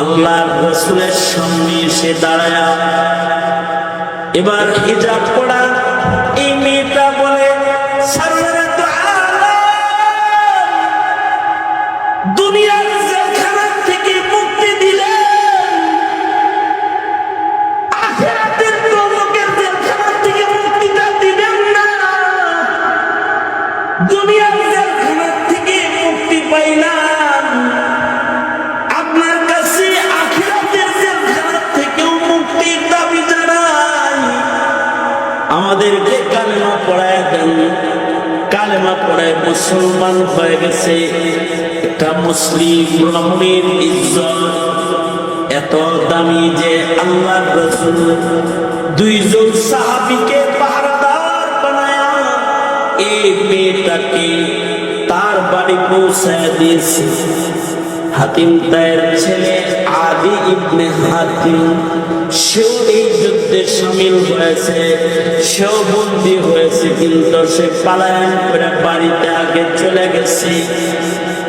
আল্লাহর রাসূলের সামনে এসে দাঁড়ায়া এবার হিজাব পড়া এই মেয়েটা বলে, সরওয়ারে দু আলম, দুনিয়ার জেলখানা থেকে মুক্তি দিলেন, আখিরাতের দোজখের জেলখানা থেকে মুক্তিটা দিবেন না। দুনিয়ার জেলখানা থেকে মুক্তি পাইলাম, আপনার কাছে আখিরাতের জেলখানা থেকেও মুক্তির দাবি জানাই। আমাদেরকে কালেমা পড়ায় দেন। কালেমা পড়ায় মুসলমান হয়ে গেছে। একটা মুসলিম রমণীর ইজ্জত এত দামি যে আল্লাহর রাসূল দুইজন সাহাবীকে পাহারাদার বানায়া এই মেয়েটাকে তার বাড়ি পৌঁছায় দিয়েছে। হাতিম তায়ের ছেলে আদি ইবনে হাতিম, সেও এই যুদ্ধে শামিল হয়েছে, সেও বন্দী হয়েছে, কিন্তু সে পালায়ন করে বাড়িতে আগে চলে গেছে।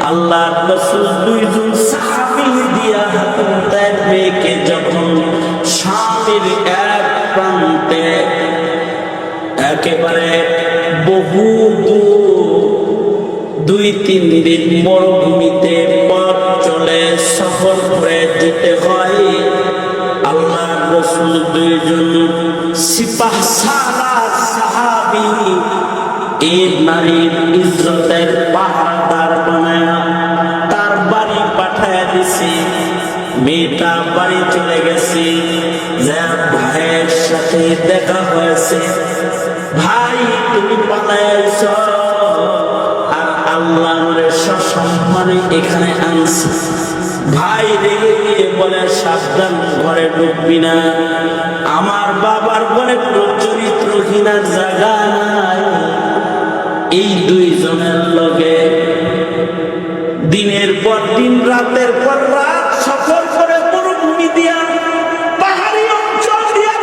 আল্লাহর রাসূল দুইজন সাহাবী দিয়া হাতিম তায়ের মেয়েকে যখন শামের এক প্রান্তে একেবারে বহু দুই তিন দিন মরুভূমিতে পথ চলে সফর করে যেতে হয়, আল্লাহর রাসূল দুইজন সিপাহ সালার সাহাবী এই নারীর ইজ্জতের পাহারাদার বানায়া তার বাড়ি পাঠায় দিছে। মেয়েটা বাড়ি চলে গেছে, যার ভাইয়ের সাথে দেখা হয়েছে। ভাই তুমি পালাইছ, আর আল্লাহ আমাদের সসম্মানে এখানে আনছে। ভাই রেগে গিয়ে বলে, সাবধান, ঘরে ঢুকবি না, আমার বাবার ঘরে চরিত্রহীনার জায়গা নাই। এই দুইজনের লগে দিনের পর দিন রাতের পর রাত সফর করে মরুভূমি দিয়া পাহাড়ি অঞ্চল দিয়া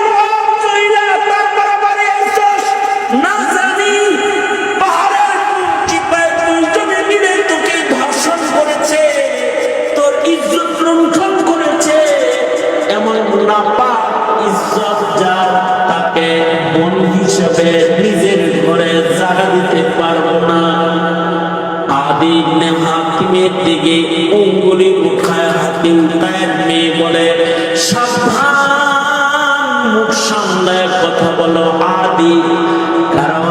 তারপরে বাড়ি আসছস না জানি পাহাড়ের চিপায় দুইজনে মিলে তোকে ধর্ষণ করেছে, তোর ইজ্জত লুণ্ঠন করেছে। এমন নাপাক ইজ্জত যার, তাকে বোন হিসেবে নিজের ঘরে জায়গা দিতে পারবো না। আদি ইবনে হাতিমের দিকে অঙ্গুলি উঠায় হাতিম তায়ের মেয়ে বলে, সাবধান, মুখ সামলায় কথা বলো আদি, কারণ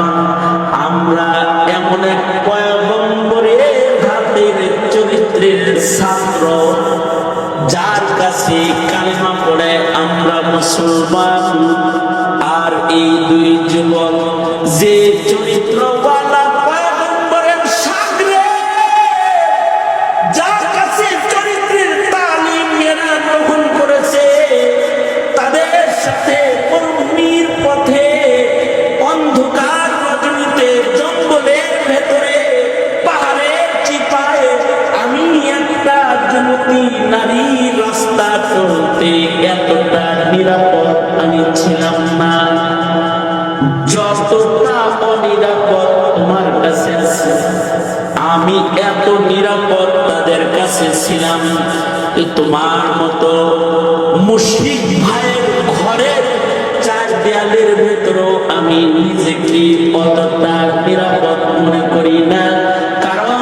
আমরা এমন এক পয়গম্বরের হাতের চরিত্রের ছাত্র, যার কাছে কালেমা পড়ে আমরা মুসলমান। আর এই দুই যুবক যে চরিত্রওয়ালা পয়গম্বরের সাগরে, যার কাছে চরিত্রের তালিম এরা গ্রহণ করেছে, তাদের সাথে মরুভূমির পথে অন্ধকার রজনীতে জঙ্গলের ভেতরে পাহাড়ের চিপায় আমি একটা যুবতী নারী রাস্তা চলতে এতটা নিরাপদ আমি ছিলাম না, যতটা অনিরাপদ তোমার কাছে আছে। আমি এত নিরাপদ তাদের কাছে ছিলাম, তোমার মতো মুশরিক ভাইয়ের ঘরের চার দেয়ালের ভেতরেও আমি নিজেকে অতটা নিরাপদ মনে করি না, কারণ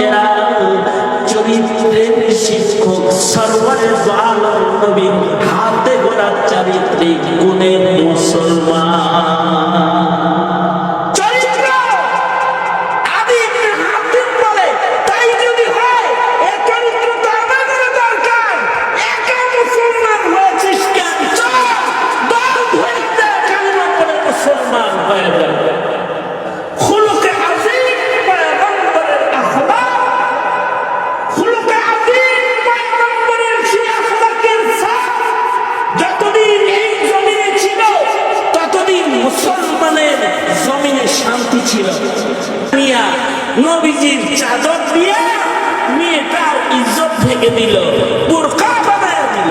এরা চরিত্রের শিক্ষক সরওয়ারে দু আলম নবীর হাতে গড়া চারিত্রিক গুণের মুসলমান। নবীজির চাদর দিয়ে মেয়েটার ইজ্জত ঢেকে দিল, বোরকা বানায় দিল।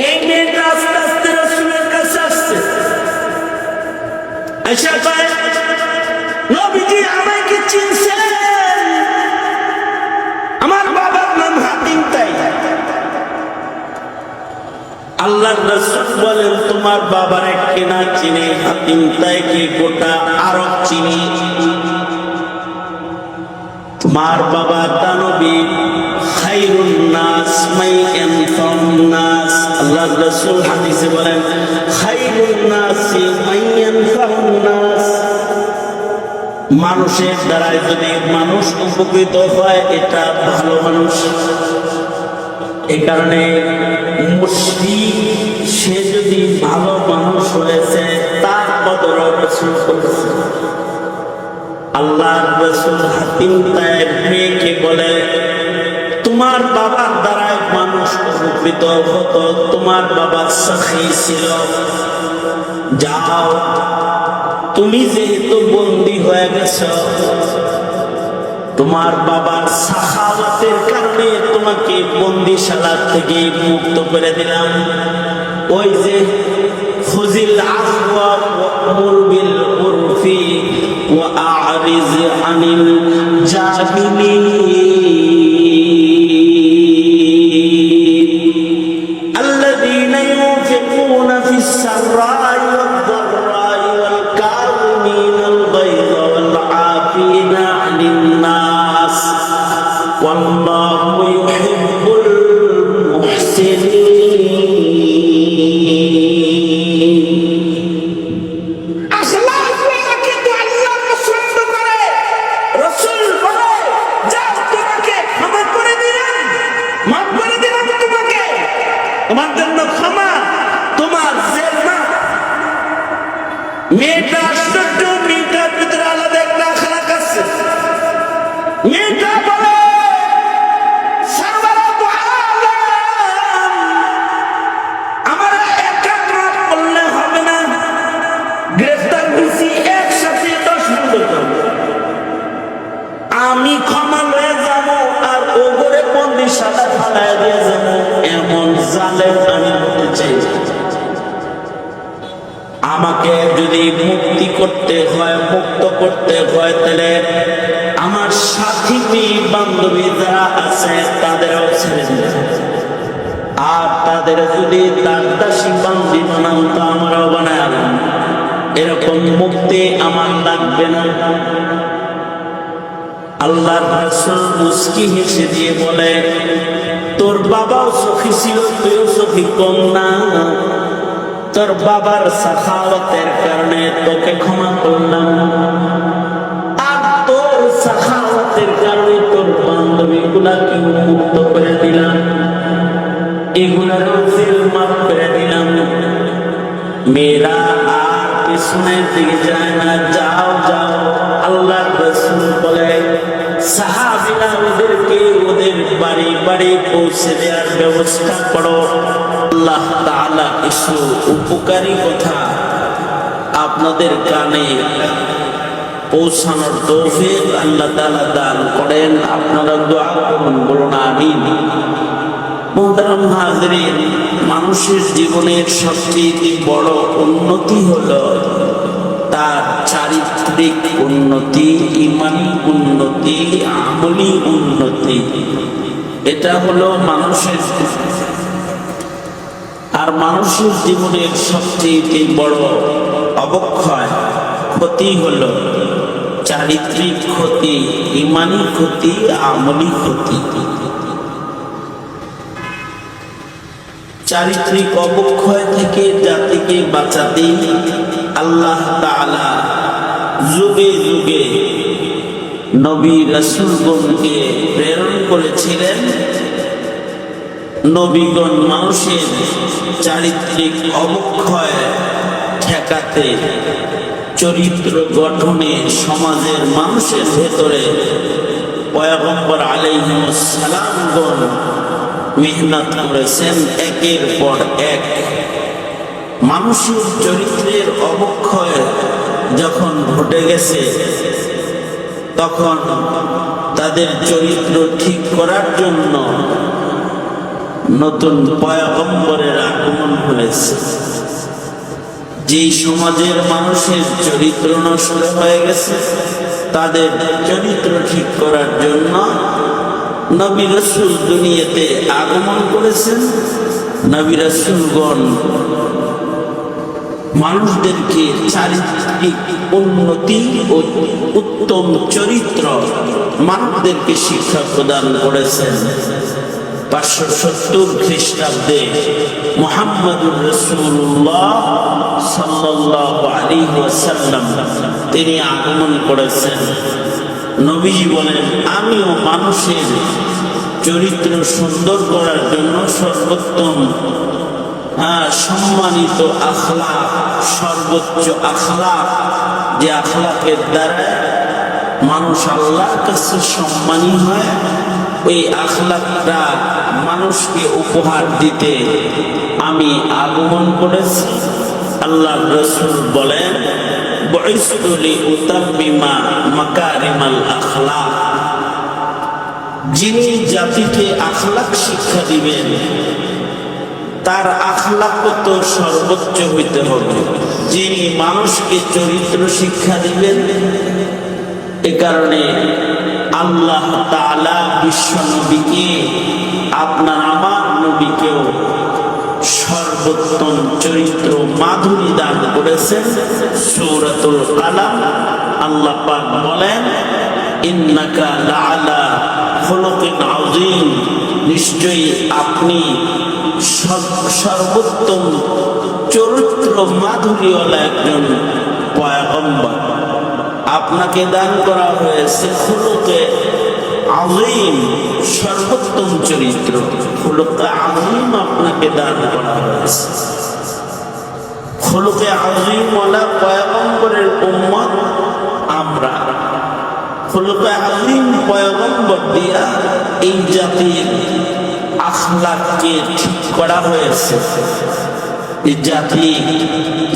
এই মেয়েটা আস্তে আস্তে রাসূলের কাছে আসছে, আয়েশা কয়, নবীজি আমাকে চিনছেন, আমার বাবার নাম আল্লাহর রাসূল বলেন তোমার বাবার কেনা চিনি হাতিম তাইকে গোটা আরব চিনি। তোমার বাবা দানবী খায়রুন নাস মাইয়ান ফান্নাস। আল্লাহর রাসূল হাদিসে বলেন খায়রুন নাসি মাইয়ান ফান্নাস। মানুষের দ্বারা যদি মানুষ উপকৃত হয় এটা ভালো মানুষ। এই কারণে মুশরিক সে যদি ভালো মানুষ হয়েছে তার কদর রাসূল করেছে। আল্লাহর রাসূল হাতিম তায়ের মেয়েকে বলে তোমার বাবার দ্বারাই মানুষ উপকৃত হতো, তোমার বাবা সখী ছিল, যাও তুমি যেহেতু বন্দী হয়ে গেছ তোমার বাবার সাখাওয়াতের কারণে তোমাকে বন্দিশালা থেকে মুক্ত করে দিলাম। ওই যে খুযিল আফওয়া ওয়া'মুর বিল উরফি ওয়া আ'রিজ আনিল জাহিলিন আল্লাযীনা ইউনফিকুনা ফিস সাররা'i ওয়াদ দাররা'i ওয়াল কাযিমিনাল গায়যা ওয়াল আফিনা আনিন নাস ওয়াল্লাহু ইউহিব্বুল মুহসিনিন। আসলে আপনাকে তো আল্লাহ পছন্দ করে। রাসূল বলে যাও তোমাকে ক্ষমা করে দিলাম, মাফ করে দিলাম তোমাকে, তোমার জন্য ক্ষমা, তোমার জেল মাফ। মেয়েটা আশ্চর্য, মেয়েটার ভিতরে আলাদা একটা আখলাক আছে। মেয়েটা বলে সারওয়ারাতু আলাম, আমার একা মাফ করলে হবে না, গ্রেফতার হয়েছি একসাথে 10 বছর, আমি ক্ষমা লয়ে যাব আর ওগরে বন্দিশালা ফালায় দিয়ে যাব, এমন জালেম আমি হতে চাই না। আমাকে যদি মুক্তি করতে হয়, মুক্ত করতে হয়, তাহলে আমার সাথী বান্ধবী যারা আছে তাদেরও ছেড়ে দিতে, আর তাদের যদি তার দাসী বান্দি বানান তো আমরাও বানায় আনলাম। এরকম মুক্তি আমার লাগবে না। আল্লাহর রাসূল মুস্কি হেসে দিয়ে বলে তোর বাবাও সখী ছিল, তুইও সখী কম না। তোর বাবার সাখাওয়াতের কারণে তোকে ক্ষমা করলাম, আর তোর সাখাওয়াতের কারণে তোর বান্ধবী গুলাকে মুক্ত করে দিলাম, এগুলারও জেল মাফ করে দিলাম। মেয়েরা আর পিছনের দিকে যায় না, যাও যাও। আল্লাহর রাসূল বলে সাহাবীরা ওদেরকে ওদের বাড়ি বাড়ি পৌঁছে দেওয়ার ব্যবস্থা করো। আল্লাহ তাআলা কিছু উপকারী কথা আপনাদের কানে পৌঁছানোর তৌফিক আল্লাহ তাআলা দান করেন। আপনারা দোয়া করুন, বলুন আমিন। মুহতারাম হাজরিন, মানুষের জীবনের সবচেয়ে বড় উন্নতি হলো তার চারিত্রিক উন্নতি, ঈমানি উন্নতি, আমলি উন্নতি। এটা হলো মানুষের, আর মানুষের জীবনের সবচেয়ে বড় অবক্ষয় ক্ষতি হলো চারিত্রিক ক্ষতি, ঈমানি ক্ষতি, আমলি ক্ষতি। চারিত্রিক অবক্ষয় থেকে জাতিকে বাঁচাতে আল্লাহ তাআলা যুগে যুগে নবী রাসূলগণকে প্রেরণ করেছিলেন। নবীগণ মানুষের চারিত্রিক অবক্ষয় ঠেকাতে, চরিত্র গঠনে, সমাজের মানুষের ভেতরে পয়গম্বর আলাইহিস সালামগণ মেহনত করেছেন। একের পর এক মানুষের চরিত্রের অবক্ষয় যখন ঘটে গেছে, তখন তাদের চরিত্র ঠিক করার জন্য নতুন পয়গম্বরের আগমন হয়েছে। যেই সমাজের মানুষের চরিত্র নষ্ট হয়ে গেছে, তাদের চরিত্র ঠিক করার জন্য নবী রাসূল দুনিয়াতে আগমন করেছেন। নবী রাসূলগণ মানুষদেরকে চারিত্রিক উন্নতি ও উত্তম চরিত্র মানুষদেরকে শিক্ষা প্রদান করেছেন। 570 খ্রিস্টাব্দে মুহাম্মদুর রাসূলুল্লাহ সাল্লাল্লাহু আলাইহি ওয়াসাল্লাম তিনি আগমন করেছেন। নবীজি বলেন, আমিও মানুষের চরিত্র সুন্দর করার জন্য সর্বোত্তম সম্মানিত আখলাক, সর্বোচ্চ আখলাক, যে আখলাকের দ্বারা মানুষ আল্লাহর কাছে সম্মানী হয়, ওই আখলাকটা মানুষকে উপহার দিতে আমি আগমন করেছি। আল্লাহর রাসূল বলেন, বুইসতু লিউতাম্মিমা মাকারিমাল আখলাক, যিনি জাতিকে আখলাক শিক্ষা দিবেন তার আখলাক তো সর্বোচ্চ হইতে হবে। যিনি মানুষকে চরিত্র শিক্ষা দিবেন, এ কারণে আল্লাহ তাআলা বিশ্ব নবীকে, আপনার আমার নবীকেও সর্বোত্তম চরিত্র মাধুরী দান করেছেন। সূরাতুল কালাম আল্লাহ পাক বলেন, ইন্নাকা লাআলা খুলুকিন আযীম, নিশ্চয়ই আপনি সর্বোত্তম চরিত্র মাধুরীওয়ালা একজন পয়গম্বর। আপনাকে দান করা হয়েছে খুলুকে আযীম, সর্বোত্তম চরিত্র। খুলুকে আযীম আপনাকে দান করা হয়েছে। খুলুকে আযীমওয়ালা পয়গম্বরের উম্মত আমরা। খুলুকে আযীম পয়গম্বর দিয়া এই জাতির আখলাককে ঠিক করা হয়েছে। এই জাতি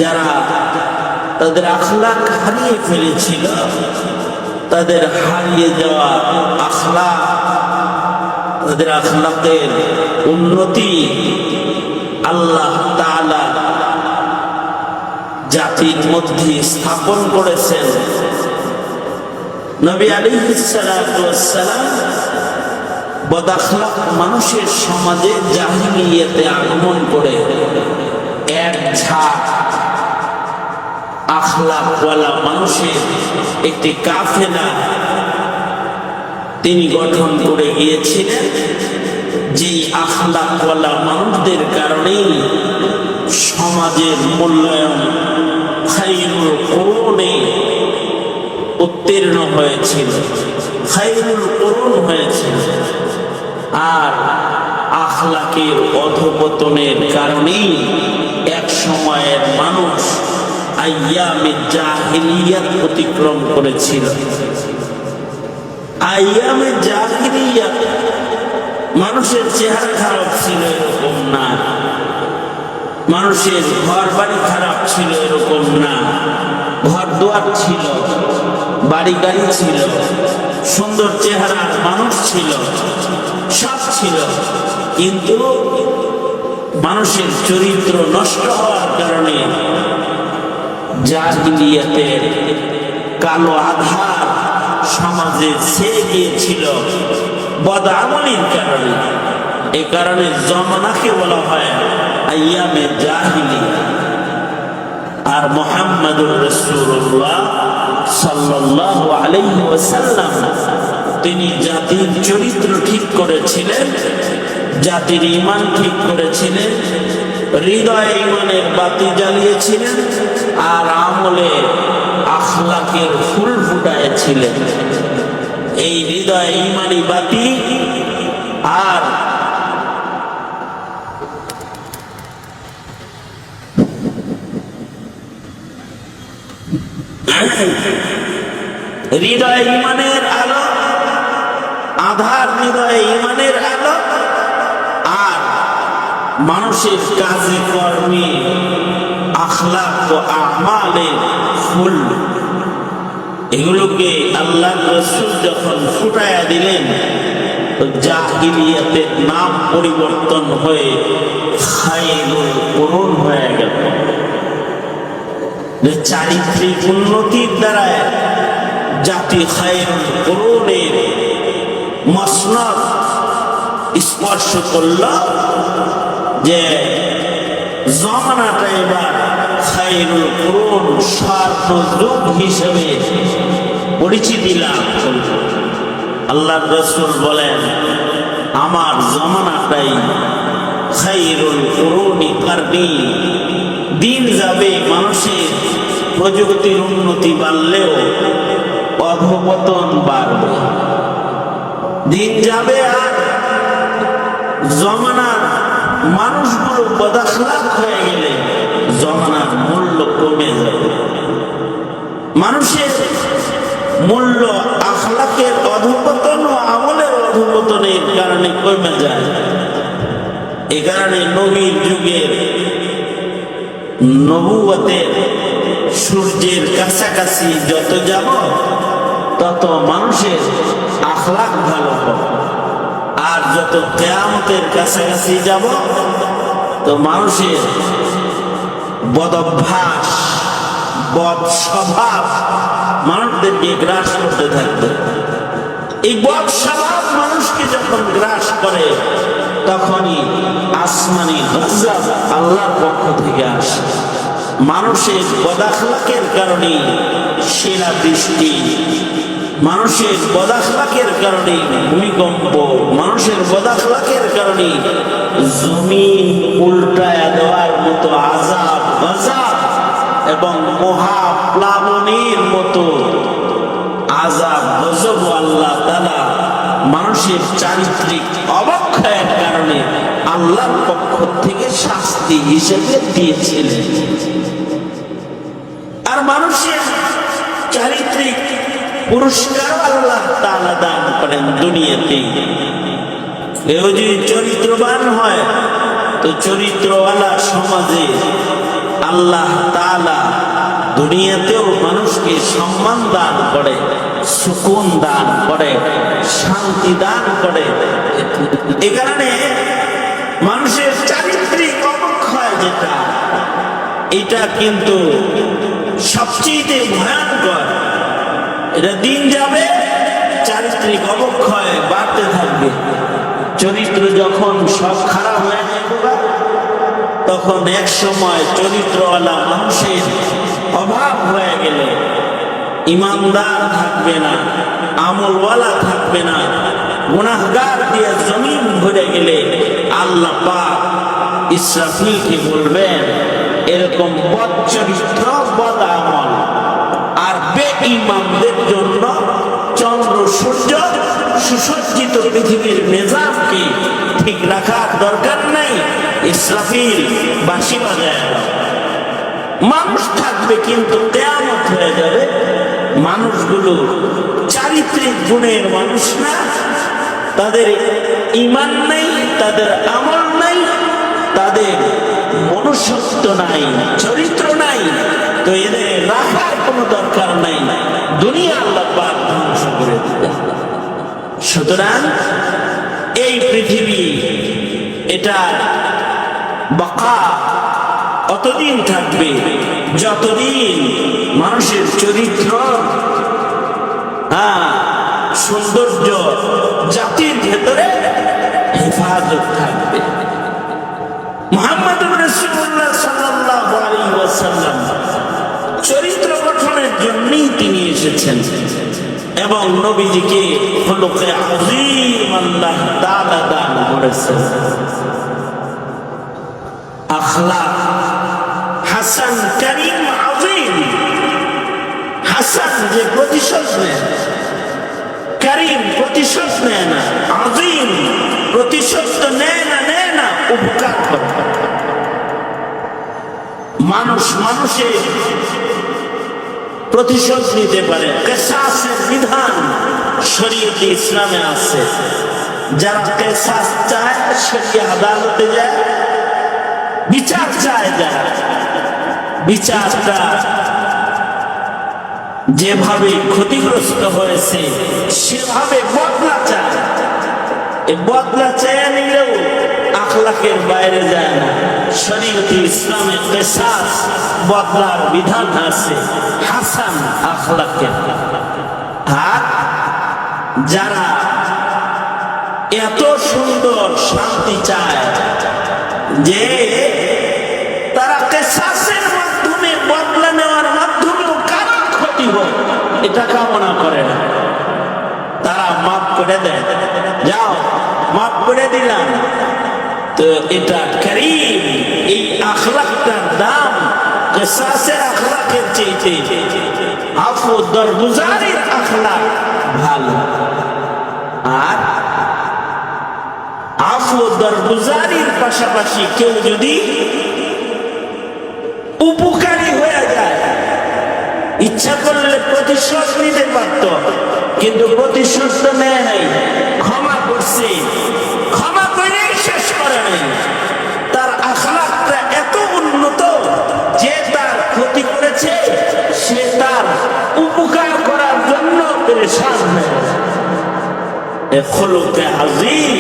যারা তাদের আখলাক হারিয়ে ফেলেছিল, তাদের হারিয়ে যাওয়া আখলাক, তাদের আখলাকের উন্নতি আল্লাহ তাআলা জাতির মধ্যে স্থাপন করেছেন। নবী আলাইহিস সালাতু ওয়াস সালাম বদআখলাক মানুষের সমাজে জাহিলিয়াতে আগমন করে এক ঝাঁক আখলাকওয়ালা মানুষের একটি কাফেলা তিনি গঠন করে গিয়েছিলেন। যে আখলাকওয়ালা মানুষদের কারণেই সমাজের মূল্যায়ন খায়রুল কুরুনে উত্তীর্ণ হয়েছিল, খায়রুল কুরুন হয়েছিল। আর আখলাকের অধঃপতনের কারণেই এক সময়ের মানুষ আইয়ামে জাহিলিয়াত অতিক্রম করেছিল। আইয়ামে জাহিলিয়াত মানুষের চেহারা খারাপ ছিল এরকম না, মানুষের ঘর বাড়ি খারাপ ছিল এরকম না। ঘর দুয়ার ছিল, বাড়ি গাড়ি ছিল, সুন্দর চেহারার মানুষ ছিল, সব ছিল, কিন্তু মানুষের চরিত্র নষ্ট হওয়ার কারণে জাহিলিয়াতের কালো আধার সমাজে ছেয়ে গিয়েছিল বদআমলির কারণে। এ কারণে জমানাকে বলা হয় আইয়ামে জাহিলিয়া। আর মুহাম্মদুর রাসূলুল্লাহ সাল্লাল্লাহু আলাইহি ওয়াসাল্লাম তিনি জাতির চরিত্র ঠিক করেছিলেন, জাতির ঈমান ঠিক করেছিলেন, হৃদয়ে ঈমানের বাতি জ্বালিয়েছিলেন, আর আমলে আখলাকের ফুল ফুটাইছিলেন। এই হৃদয়ে ঈমানি বাতি আর হৃদয়ে ঈমানের আলো, আধার হৃদয়ে ঈমানের আলো, আর মানুষের কাজে কর্মে আখলাক ও আমালের ফুল, এগুলোকে আল্লাহর রাসূল যখন ফুটাইয়া দিলেন, জাহিলিয়াতের নাম পরিবর্তন হয়ে খায়রুল কুরুন হয়ে গেল। চারিত্রিক উন্নতির দ্বারা জাতি খায়রুল কুরুনের মসনদ স্পর্শ করল, যে জমানাটা এবার খায়রুল কুরুন, স্বর্ণ যুগ হিসেবে পরিচিতি লাভ করল। আল্লাহর রাসূল বলেন, আমার জমানাটাই খায়রুল কুরুনি কারনি। দিন যাবে, মানুষের প্রযুক্তির উন্নতি বাড়লেও অধঃপতন বাড়বে। দিন যাবে আর জমানার মানুষগুলো বদাখলাক হয়ে গেলে জমানার মূল্য কমে যাবে। মানুষের মূল্য আখলাকের অধঃপতন ও আমলের অধঃপতনের কারণে কমে যায়। এ কারণে নবীর যুগের নবুয়তের সূর্যের কাছাকাছি যত যাব তত মানুষের আখলাক ভালো হবে, আর যত কিয়ামতের কাছাকাছি যাব তো মানুষের বদভ্যাস, বদ স্বভাব মানুষদেরকে গ্রাস করতে থাকবে। এই বদ স্বভাব মানুষকে যখন গ্রাস করে তখনই আসমানি গজব আল্লাহর পক্ষ থেকে আসে। মানুষের বদাখলাকের কারণে শিলা বৃষ্টি, মানুষের বদাখলাকের কারণে ভূমিকম্প, মানুষের বদাখলাকের কারণে জমিন উল্টায়া দেওয়ার মতো আযাব গজব এবং মহাপ্লাবনের মতো আযাব গজব আল্লাহ তাআলা মানুষের চারিত্রিক অবক্ষয়ের কারণে আল্লাহর পক্ষ থেকে শাস্তি হিসেবে দিয়েছিলেন। আর মানুষের চারিত্রিক পুরস্কার আল্লাহ তাআলা দান করেন দুনিয়াতে। কেউ যদি চরিত্রবান হয় তো চরিত্রওয়ালা সমাজে আল্লাহ তাআলা দুনিয়াতেও মানুষকে সম্মান দান করে, সুকুন দান করে, শান্তি দান করে। এ কারণে মানুষের চারিত্রিক অবক্ষয় যেটা, এটা কিন্তু সবচেয়ে ভয়ঙ্কর। এটা দিন যাবে, চারিত্রিক অবক্ষয় বাড়তে থাকবে। চরিত্র যখন সব খারাপ হয়ে যাবে তখন এক সময় চরিত্রওয়ালা মানুষের অভাব হয়ে গেলে ইমানদার থাকবে না, আমলওয়ালা থাকবে না, গুনাহগার দিয়ে জমিন ভরে গেলে আল্লাহ পাক ইসরাফিলকে বলবেন, এরকম বদ চরিত্র, বদ আমল আর বেঈমানদের জন্য চন্দ্র সূর্য সুসজ্জিত পৃথিবীর নিজামকে ঠিক রাখার দরকার নাই, ইসরাফিল বাঁশি বাজায় দাও। মানুষ থাকবে কিন্তু কিয়ামত হয়ে যাবে। মানুষগুলো চারিত্রিক গুণের মানুষ না, তাদের ঈমান নাই, তাদের আমল নাই, তাদের মনুষ্যত্ব নাই, চরিত্র নাই, তো এদের রাখার কোনো দরকার নাই, দুনিয়া আল্লাহ পাক ধ্বংস করে দিবে। সুতরাং এই পৃথিবী, এটা বাকা অতদিন থাকবে যতদিন মানুষের চরিত্র, সৌন্দর্য জাতির ভেতরে হেফাজত থাকবে। মুহাম্মদুর রাসূলুল্লাহ সাল্লাল্লাহু আলাইহি ওয়াসাল্লাম চরিত্র গঠনের জন্যই তিনি এসেছেন এবং নবীজিকে খুলুকে আযীম আল্লাহ তাআলা দান করেছেন। আখলাক হাসান, করিম, আযীম। হাসান যে প্রতিশোধ নেয়, করিম প্রতিশোধ নেয় না, আযীম প্রতিশোধ তো নেয় না, উপকার করে। মানুষ মানুষের প্রতিশোধ নিতে পারে। কিসাসের বিধান শরীয়তে ইসলামে আছে। যারা কিসাস চায় শরীয়ত আদালতে যায়, বিচার চায়, যারা বিচারটা যেভাবে ক্ষতিগ্রস্ত হয়েছে সেভাবে বদলা চায়। এই বদলা চেয়ে নিলেও আখলাকের বাইরে যায় না। শরীয়তে ইসলামে কিসাস বদলার বিধান আছে, হাসান আখলাকের। আর যারা এত সুন্দর শান্তি চায়, যে তারা কিসাসের মাধ্যমে বদলা নেওয়ার মাধ্যমেও কারো ক্ষতি হোক এটা কামনা করে না। তারা মাফ করে দেয়, যাও মাফ করে দিলাম। তো এটা করিম, এই আখলাকটার দাম কিসাসের আখলাকের চাইতে আফু দরগুজারির আখলাক ভালো। আর আফু দরগুজারির পাশাপাশি কেউ যদি উপকারী হয়ে যায়, ইচ্ছা করলে প্রতিশোধ নিতে পারত, কিন্তু প্রতিশোধ তো নেয় নাই, ক্ষমা করছে, ক্ষমা করেই শেষ করে নাই। তার আখলাকটা এত উন্নত যে তার ক্ষতি করেছে সে তার উপকার করার জন্য পেরেশান হয়ে গেছে। খুলুকে আযীম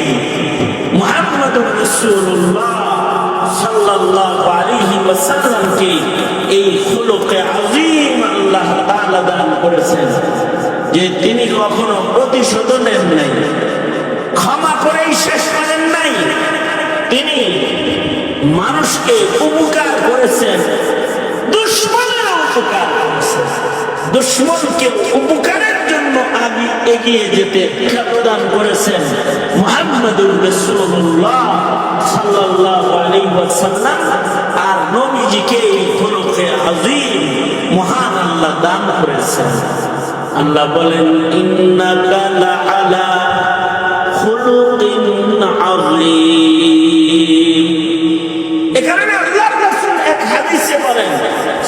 মুহাম্মদুর রাসূলুল্লাহ সাল্লাল্লাহু আলাইহি ওয়াসাল্লামকে এই খুলুকে আযীম আল্লাহ তাআলা দান করেছেন যে তিনি কখনো প্রতিশোধ নেন নাই, ক্ষমা করেই শেষ করেন নাই। তিনি মানুষকে উপকার করেছেন, দুশমনের উপকার করেছেন, দুশমনকে উপকারের জন্য আগে এগিয়ে যেতে প্রদান করেছেন মুহাম্মদুর রাসূলুল্লাহ সাল্লাল্লাহু আলাইহি ওয়াসাল্লাম। আর নবীজিকে এই খুলুকে আযীম মহান আল্লাহ দান করেছেন। আল্লাহ বলেন ইন্নাকা লাআলা খুলুকিন আযীম। এখানে আল্লাহর রাসূল এক হাদিসে বলেন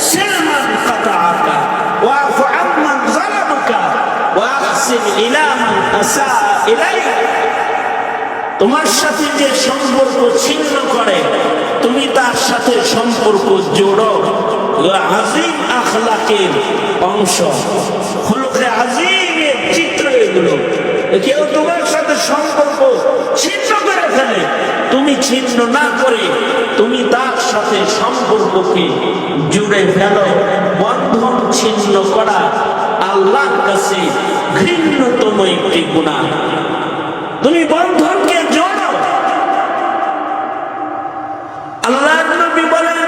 সিলমান কাতাআকা ওয়াফু আম্মান যালামাকা ওয়া আহসিন ইলা মান আসা ইলাইকা। তোমার সাথে যে সম্পর্ক ছিন্ন করে তুমি তার সাথে সম্পর্ক জোড়ো। আযীম আখলাকের অংশ, খুলুকে আযীমের চিত্র এগুলো। কেউ তোমার সাথে সম্পর্ক ছিন্ন করে ফেলে, তুমি ছিন্ন না করে তুমি তার সাথে সম্পর্ককে জুড়ে ফেলো। বন্ধন ছিন্ন করা আল্লাহর কাছে ঘৃণ্যতম একটি গুনাহ। তুমি বন্ধনকে জোড়ো। আল্লাহর নবী বলেন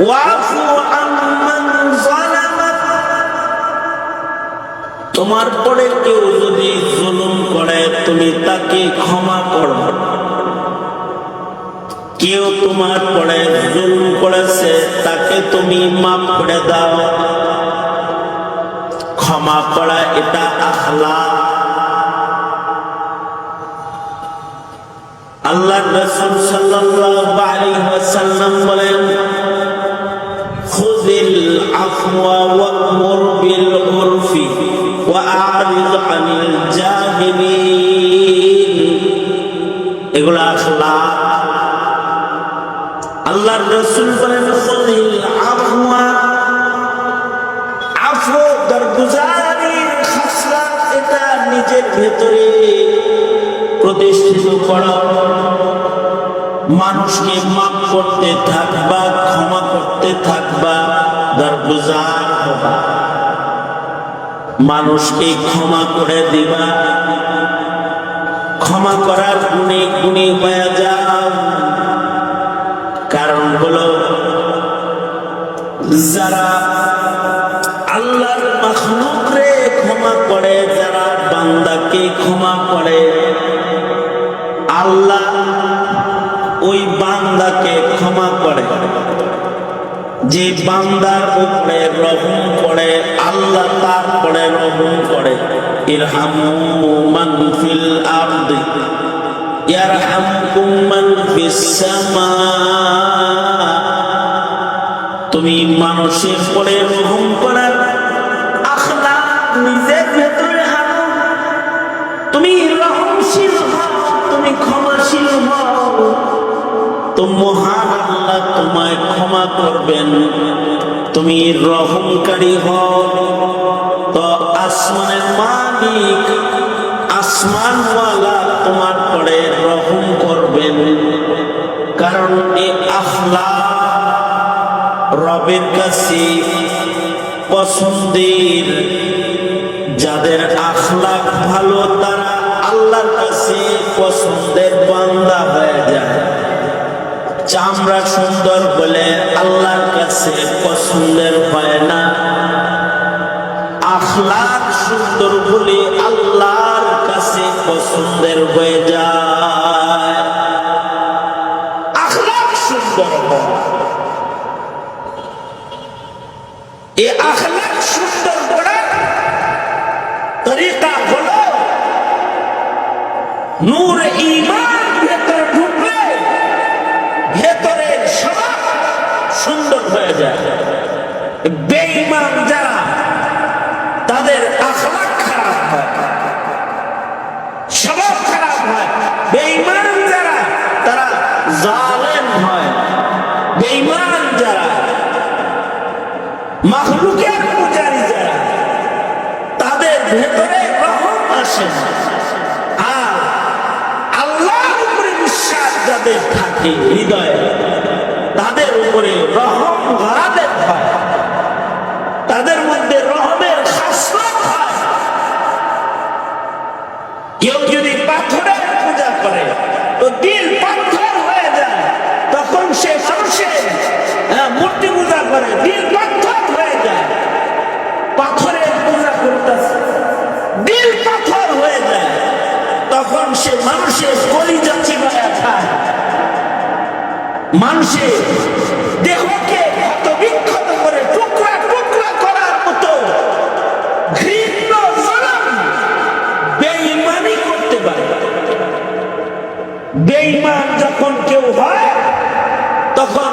ওয়াফু আম্মান যালামাক। তোমার পরে কেউ যদি জুলুম করে তুমি তাকে ক্ষমা করো। কেউ তোমার পরে জুলুম করেছে তাকে তুমি মাফ করে দাও। ক্ষমা করা এটা আখলাক। আল্লাহ রাসূল সাল্লাল্লাহু আলাইহি ওয়াসাল্লাম বলেন খুযিল আফওয়া ওয়া'মুর বিল উরফি ওয়া আ'রিদ আনিল জাহিলিন। এগুলো আখলাক। আল্লাহর রাসূল বলেন খুযিল আফওয়া, আফু দরগুজারির খাসলাত, এটা নিজের ভেতরে প্রতিষ্ঠিত করো। মানুষকে মাফ করতে থাকবা, ক্ষমা করতে থাকবা, দরগুজার হবা। মানুষকে ক্ষমা করে দিবা, ক্ষমা করার গুণে গুণী হয়ে যাও। কারণ হলো যারা আল্লাহর মাখলুকরে ক্ষমা করে, যারা বান্দাকে ক্ষমা করে, আল্লাহ ওই বান্দাকে ক্ষমা করে। যে বান্দার উপরে রহম করে আল্লাহ তারপরে রহম করে। ইরহামু মান ফিল আরদি ইয়ারহামকুম মান ফিস সামা। তুমি মানুষের পরে রহম করার আখলাক নিজের ভেতরে আনো। তুমি রহমশীল হও, তুমি ক্ষমাশীল হও, তো মহান আল্লাহ তোমায় ক্ষমা করবেন। তুমি রহমকারী হও তো আসমানের মালিক, আসমানওয়ালা তোমার পরে রহম করবেন। কারণ এই আখলাক রবের কাছে পছন্দের। যাদের আখলাক ভালো তারা আল্লাহর কাছে পছন্দের বান্দা হয়ে যায়। চামড়া সুন্দর বলে আল্লাহর কাছে পছন্দের হয় না, আখলাক সুন্দর বলে আল্লাহর কাছে পছন্দের হয়ে যায়। আখলাক সুন্দর হয়, এই আখলাক সুন্দর করার তরিকা হলো নূর ঈমান ভেতরে ঢুকলে ভেতরের স্বভাব সুন্দর হয়ে যায়। বেঈমান যারা তাদের আখলাক খারাপ হয়, স্বভাব খারাপ হয়। বেঈমান যারা তারা জালেম হয়। বেঈমান যারা মাখলুকের পূজারী যারা তাদের ভেতরে রহম আসে না। আর আল্লাহর উপরে বিশ্বাস যাদের থাকে হৃদয়ে তাদের উপরে রহম গালেব হয়, তাদের মধ্যে রহমের খাসলত হয়। কেউ যদি পাথরের পূজা করে তো দিল পাথর হয়ে যায়, তখন সে মানুষের মূর্তি পূজা করে, দিল পাথর হয়ে যায়। পাথরের পূজা করতেছে, দিল পাথর হয়ে যায়, তখন সে মানুষের কলিজা চিবায়া খায়, মানুষের দেহকে ক্ষত বিক্ষত করে টুকরা টুকরা করার মতো ঘৃণ্য জুলুম বেঈমানি করতে পারে। বেঈমান যখন কেউ হয় তখন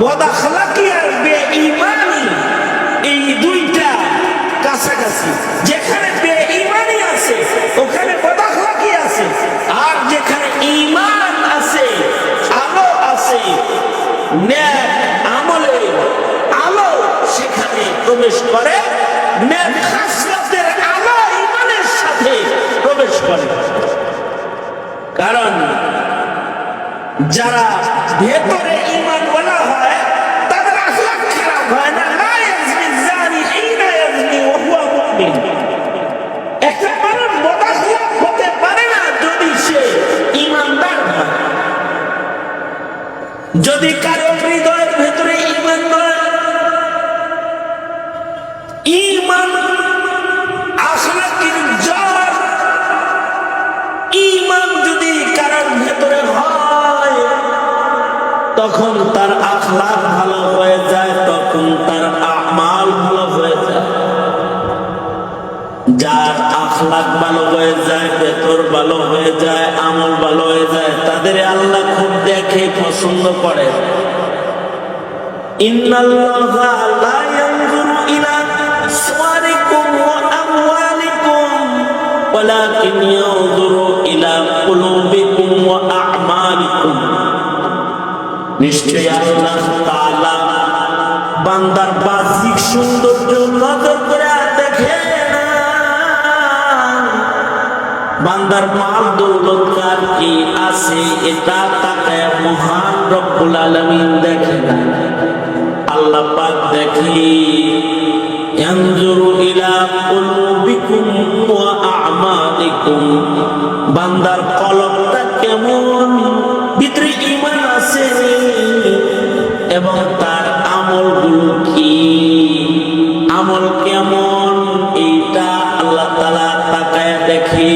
বদআখলাকি আর বেঈমানি এই দুইটা কাছাকাছি। যেখানে বেঈমানি আছে ওখানে বদআখলাকি আছে, আর যেখানে ঈমান আছে, আলো আছে, নেক আমলে আলো সেখানে প্রবেশ করে, নেক খাসলতের আলো ঈমানের সাথে প্রবেশ করে। কারণ যারা ভেতরে ঈমান ওয়ালা হয় তাদের আখলাক খারাপ হয় না। লা ইয়াজনি যানি হিনা ইয়াজনি ওয়া হুয়া মুমিন। একটা মানুষ বদআখলাক হতে পারে না যদি সে ঈমানদার হয়। যদি কারো হৃদয়ের ভেতরে ঈমান নয়, ঈমান আখলাকের জ্বর, ঈমান যদি কারোর ভেতরে হয় তখন তার আখলাক ভালো হয়ে যায়, তখন তার আমাল ভালো হয়ে যায়। যার আখলাক ভালো হয়ে যায়, ভেতর ভালো হয়ে যায়, আমল ভালো হয়ে যায়, তাদের আল্লাহ খুব দেখে, পছন্দ করে। ইন্নাল্লাহা লা ইয়ানজুরু ইলা সুওয়ারিকুম ওয়া আমওয়ালিকুম ওয়ালাকিন ইয়ানজুরু ইলা কুলুবিকুম ওয়া আ'মালিকুম। নিশ্চয়ই আল্লাহ তাআলা বান্দার বাহ্যিক সৌন্দর্য নজর করে দেখে না, বান্দার মাল দৌলত কার কি আছে এটা তাকায় মহান রব্বুল আলামিন দেখে না। আল্লাহ পাক দেখি ইয়ানজুরু ইলা কুলুবিকুম ওয়া আ'মালিকুম, বান্দার কলবটা কেমন, ভিতরে ঈমান আছে এবং তার আমলগুলো কি, আমল কেমন, এইটা আল্লাহ তাআলা তাকায় দেখি।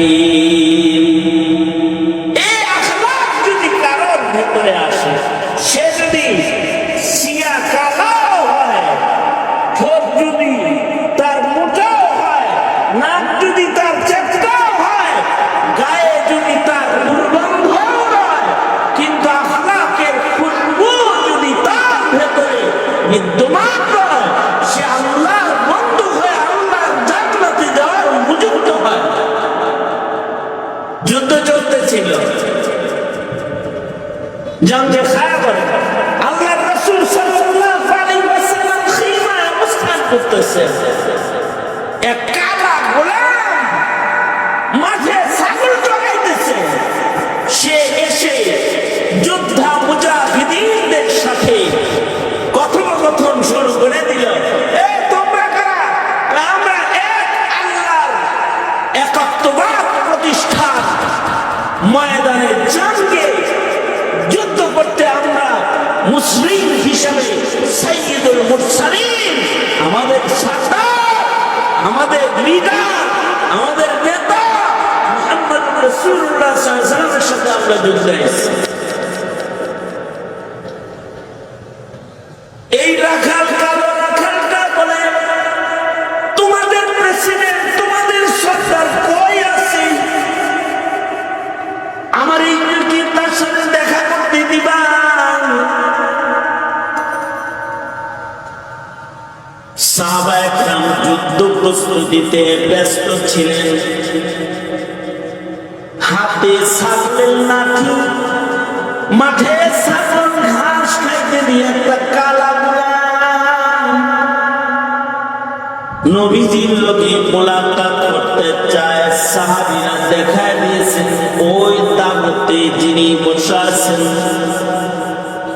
এই আখলাক যদি কারোর ভেতরে আসে, সে যদি সিয়া কালাও হয়, ঠোঁট যদি তার মোটাও হয়, নাক যদি তার চেপ্টাও হয়, গায়ে যদি তার দুর্গন্ধও হয়, কিন্তু আখলাকের খুশবু যদি তার ভেতরে বিদ্যমান হয়, সে আল্লাহর বন্ধু হয়ে আল্লাহর জান্নাতে যাওয়ার উপযুক্ত হয়। যুদ্ধ চলতেছিল, জঙ্গে খায়বার, আল্লাহর রাসূল সাল্লাল্লাহু আলাইহি ওয়াসাল্লাম খিমায় অবস্থান করতেছে। এক কালা গোলাম মাঠে ছাগল চড়াইতেছে, সে এসে যোদ্ধা মুজাহিদিনদের সাথে কথোপকথন শুরু করে দিল। তোমরা কারা? আমরা এক আল্লাহর একাত্মবাদ প্রতিষ্ঠা ময়দানে জঙ্গে যুদ্ধ করতে আমরা মুরসালিন, আমাদের সরদার, আমাদের লিডার, আমাদের নেতা মুহাম্মদ রাসূলুল্লাহ সাল্লাল্লাহু আলাইহি ওয়াসাল্লামের সাথে আমরা যুক্ত হয়েছি। এই রাখাল কালো রাখালটা বলে, তোমাদের প্রেসিডেন্ট, তোমাদের সরকার কই আছে? আমার এই কি তার সাথে দেখা করতে দিবা? সাহাবায়ে কেরাম যুদ্ধ প্রস্তুতিতে ব্যস্ত ছিলেন। হাতে ছাগলের লাঠি, মাঠে ছাগল ঘাস খাইতে দিয়ে একটা কালা গোলাম নবীজির লোকে মোলাকাত করতে চায়। সাহাবীরা দেখায় দিয়েছেন ওই তাঁবুতে যিনি বসে আছেন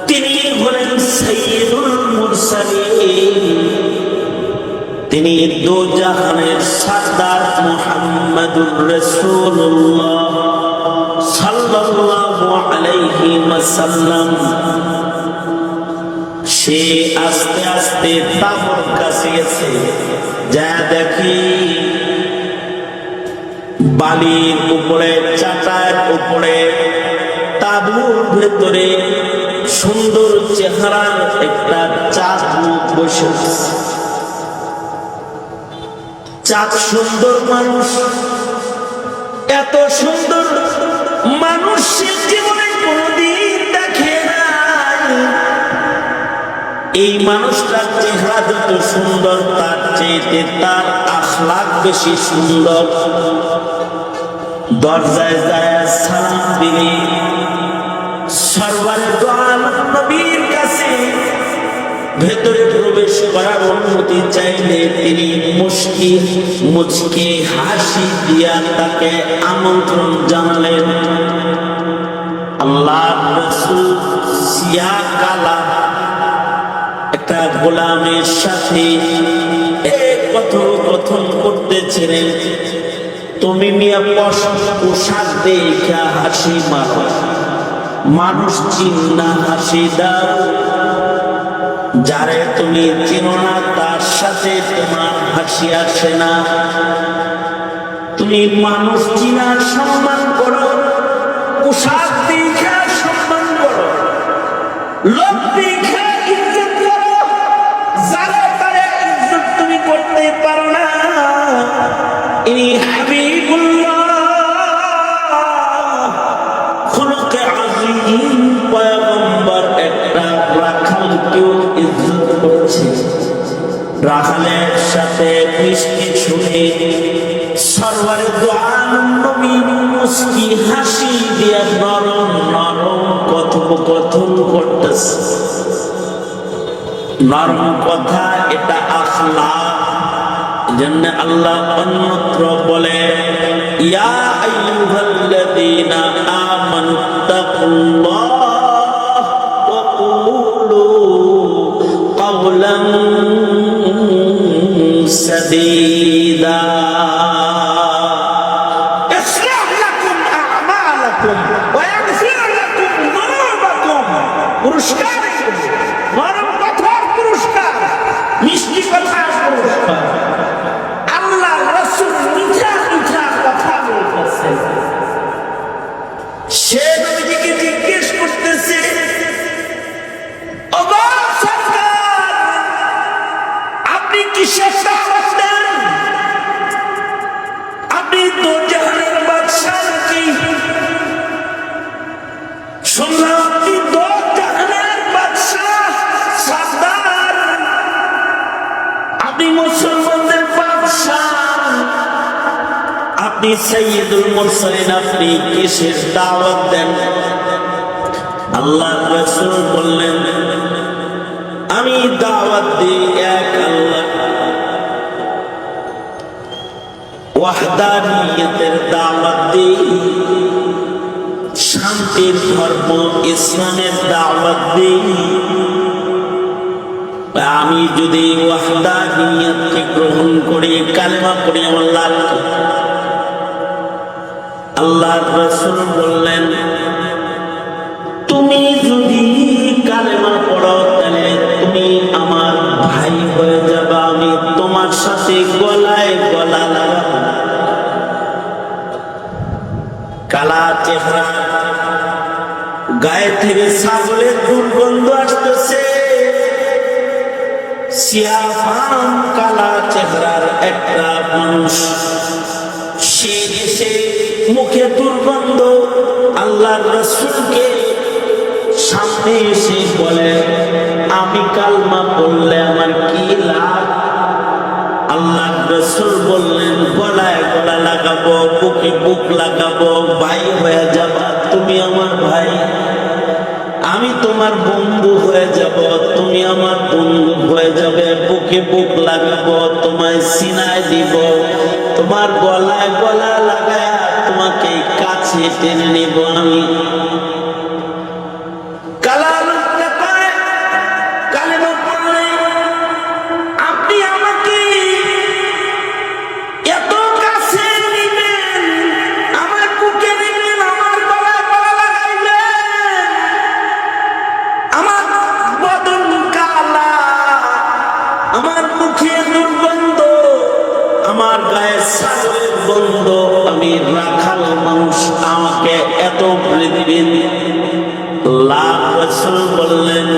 তিনি হলেন সাইয়্যিদুল মুরসালিন, তিনি দোজাহানের সরদার মুহাম্মদুর রাসূলুল্লাহ সাল্লাল্লাহু আলাইহি ওয়াসাল্লাম। সে আস্তে আস্তে তাঁবুর কাছে গেছে, যা দেখি বালির উপরে, চাটার উপরে, তাঁবুর ভেতরে সুন্দর চেহারার একটা চাঁদ বসে। চাঁদ সুন্দর মানুষ, এত সুন্দর মানুষ সে জীবনে কোনদিন দেখে নাই। এই মানুষটার চেহারা যত সুন্দর তার চেয়ে তার আখলাক বেশি সুন্দর। দরজায় যায় সালাম দিলে সরওয়ারে দো আলম নবীর কাছে ভেতরে প্রবেশ করার অনুমতি চাইলে তিনি মুচকি মুচকি হাসি দিয়া তাকে আমন্ত্রণ জানালেন। আল্লাহর রাসূল সিয়া কালা একটা গোলামের সাথে কথোপকথন করতেছিলেন। তুমি মিয়া পোশাক দেখা হাসি মারো, মানুষ চিন্না হাসি দাও, যারে তুমি চিনো না তার সাথে তোমার হাসি আসে না। তুমি মানুষ চিনার সম্মান করো, পোশাক দেখা সম্মান করো, লোক দেখা ইজ্জত করো, যারা তারে ইজ্জত তুমি করতে পারো না। ইনি হাবিবুল্লাহ খুলুকে আযীম পয়গম্বর একটা রাখালকেও ইজ্জত করছে। রাখালের সাথে মিষ্টি শুনে সরওয়ারে দো আলম নবী মুস্কি হাসি দিয়ে নরম নরম কথোপকথন করতেছে। নরম কথা, এটা আখলাক। জন্য আল্লাহ অন্যত্র বলে, ইয়া আইয়ুহাল্লাযীনা আমানুত্তাকুল্লাহ ওয়া কুলু কাওলান সাদীদা ইসলাহ লাকুম আ'মালাকুম ওয়া ইয়াগফির লাকুম যুনুবাকুম। পুরস্কার, নরম কথার পুরস্কার, মিষ্টি কথার পুরস্কার। আল্লাহ রাসূল মিঠা মিঠা কথা বলতেছে। সে নবীজিকে জিজ্ঞেস করতেছে, ওগো সরকার, আপনি কিসের দাওয়াত দেন? আপনি তো জাহানের বাদশা নাকি? শুনলাম আপনি তো জাহানের বাদশা, সরদার, আপনি মুসলমানদের বাদশা, আপনি সাইয়্যিদুল মুরসালিন, আপনি কিসের দাওয়াত দেন? আল্লাহর রাসূল বললেন, আমি দাওয়াত দিই এক আল্লাহ, ওয়াহদানিয়তের দাওয়াত দিই, শান্তির ধর্ম ইসলামের দাওয়াত দিই। আমি যদি ওয়াহদানিয়তকে গ্রহণ করি, কালেমা পড়ি, আমার লাভ কি? আল্লাহর রাসূল বললেন, তুমি যদি কালেমা পড়ো তাহলে তুমি আমার গায়ে থেকে ছাগলের দুর্গন্ধ আসতেছে। সিয়াফান কালা চেহারার একটা মানুষ, সে এসে মুখে দুর্গন্ধ, আল্লাহর রাসূলকে সামনে এসে বলে, আমি কালমা পড়লে আমার কি লাভ? আল্লাহর রাসূল বললেন, গলায় গলা লাগাবো, বুকে বুক লাগাবো, ভাই হয়ে যাবা, তুমি আমার ভাই, আমি তোমার বন্ধু হয়ে যাব, তুমি আমার বন্ধু হয়ে যাবে, বুকে বুক লাগাবো, তোমায় সিনায় দিব, তোমার গলায় গলা লাগায় তোমাকে কাছে টেনে নিব আমি। আমার গায়ে ছাগলের গন্ধ, আমি রাখাল মানুষ, আমাকে এত দিবেন? আল্লাহর রাসূল বললেন,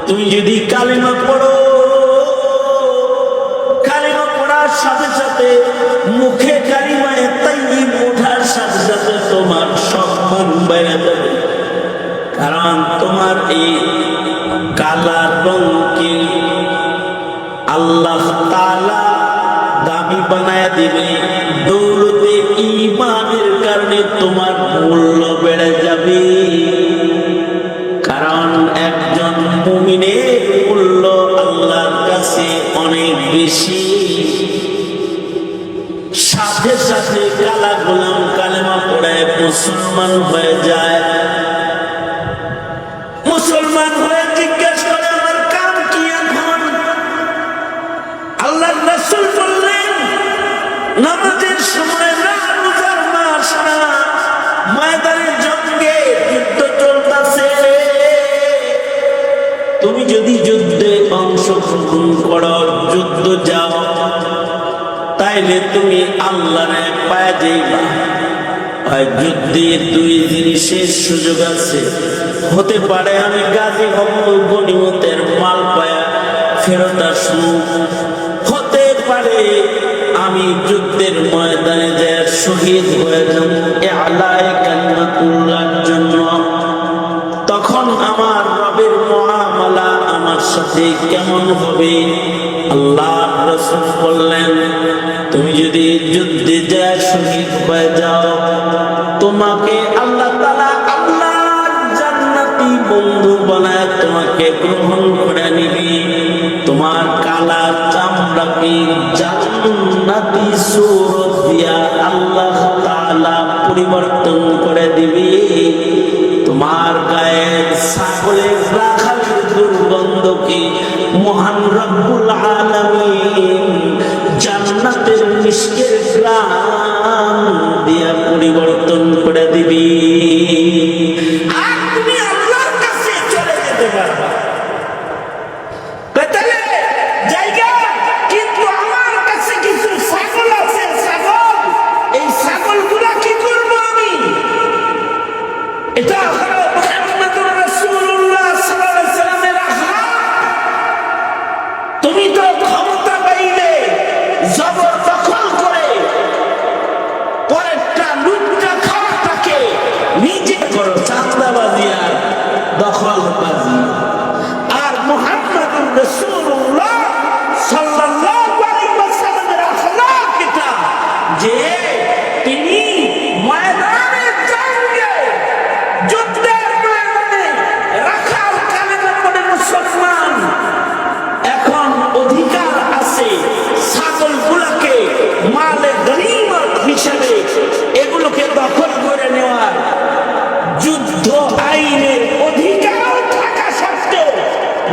তুমি যদি কালিমা পড়ো, কালিমা পড়ার সাথে সাথে মুখে কালিমায়ে তাইয়্যিব ওঠার সাথে সাথে তোমার সম্মান বেড়ে যাবে। কারণ তোমার এই কালা রঙকে আল্লাহ তাআলা দামি বানায় দিবে। দৌলতে ঈমানের কারণে তোমার মূল্য বেড়ে যাবে। কারণ একজন মুমিনের মূল্য আল্লাহর কাছে অনেক বেশি। সাথে সাথে কালা গোলাম কালেমা পড়ে মুসলমান হয়ে যায়। মুসলমান হয়ে জিজ্ঞেস করে, আমার কাম কি এখন? আল্লাহর রাসূল বললেন, নামাজের সময় না, রোজার মাস না, ময়দানে জঙ্গে যুদ্ধ চলতেছে। তুমি যদি যুদ্ধে অংশগ্রহণ করো, যুদ্ধ যাও, তাইলে তুমি আল্লাহরে পায়া যাইবা। আর যুদ্ধে দুই জিনিসের সুযোগ আছে। হতে পারে আমি গাজী হব, গনিমতের মাল পায়া ফেরত আসবো। হতে পারে আমি যুদ্ধের ময়দানে যে শহীদ হয়ে যাব আ'লায়ে কালিমাতুল্লাহর জন্য। তখন আমার রবের মুআমালা আমার সাথে কেমন হবে? আল্লাহর রাসূল বললেন, তুমি যদি যুদ্ধে যায় শহীদ হয়ে যাও, তোমাকে আল্লাহ তাআলা আল্লাহর জান্নাতি বন্ধু বানায় তোমাকে গ্রহণ করে নিবি। তোমার কালা চামড়াকে জান্নাতি সুরত দিয়া আল্লাহ তাআলা পরিবর্তন করে দিবি। তোমার গায়ে ছাগলের রাখালের দুর্গন্ধকে মহান রব্বুল আলামিন জান্নাতের মিষ্কের গ্রাম দিয়া পরিবর্তন করে দিবি। আর তুমি আল্লাহর কাছে চলে যেতে পারবা। জায়গা কিন্তু আমার কাছে কিছু ছাগল আছে, ছাগল, এই ছাগলগুলা কি করবো আমি? এটা হলো মুহাম্মদুর রাসূলুল্লাহ সাল্লাল্লাহু আলাইহি ওয়াসাল্লামের আখলাক। তুমি তো ক্ষমতা পাইলে জবরদখল করে পরেরটা লুটটা খাওয়াটাকে নিজে করো, চাঁদাবাজি আর দখলবাজি। আর মুহাম্মদুর রাসূলুল্লাহ সাল্লাল্লাহু আলাইহি ওয়াসাল্লামের আখলাক এটা যে তিনি ময়দানে জঙ্গে যুদ্ধের ময়দানে রাখাল কালেমা পড়ে মুসলমান, এখন অধিকার আছে ছাগলগুলোকে মালে গনিমত হিসেবে এগুলোকে দখল করে নেওয়ার। যুদ্ধ আইনের অধিকার থাকা সত্ত্বেও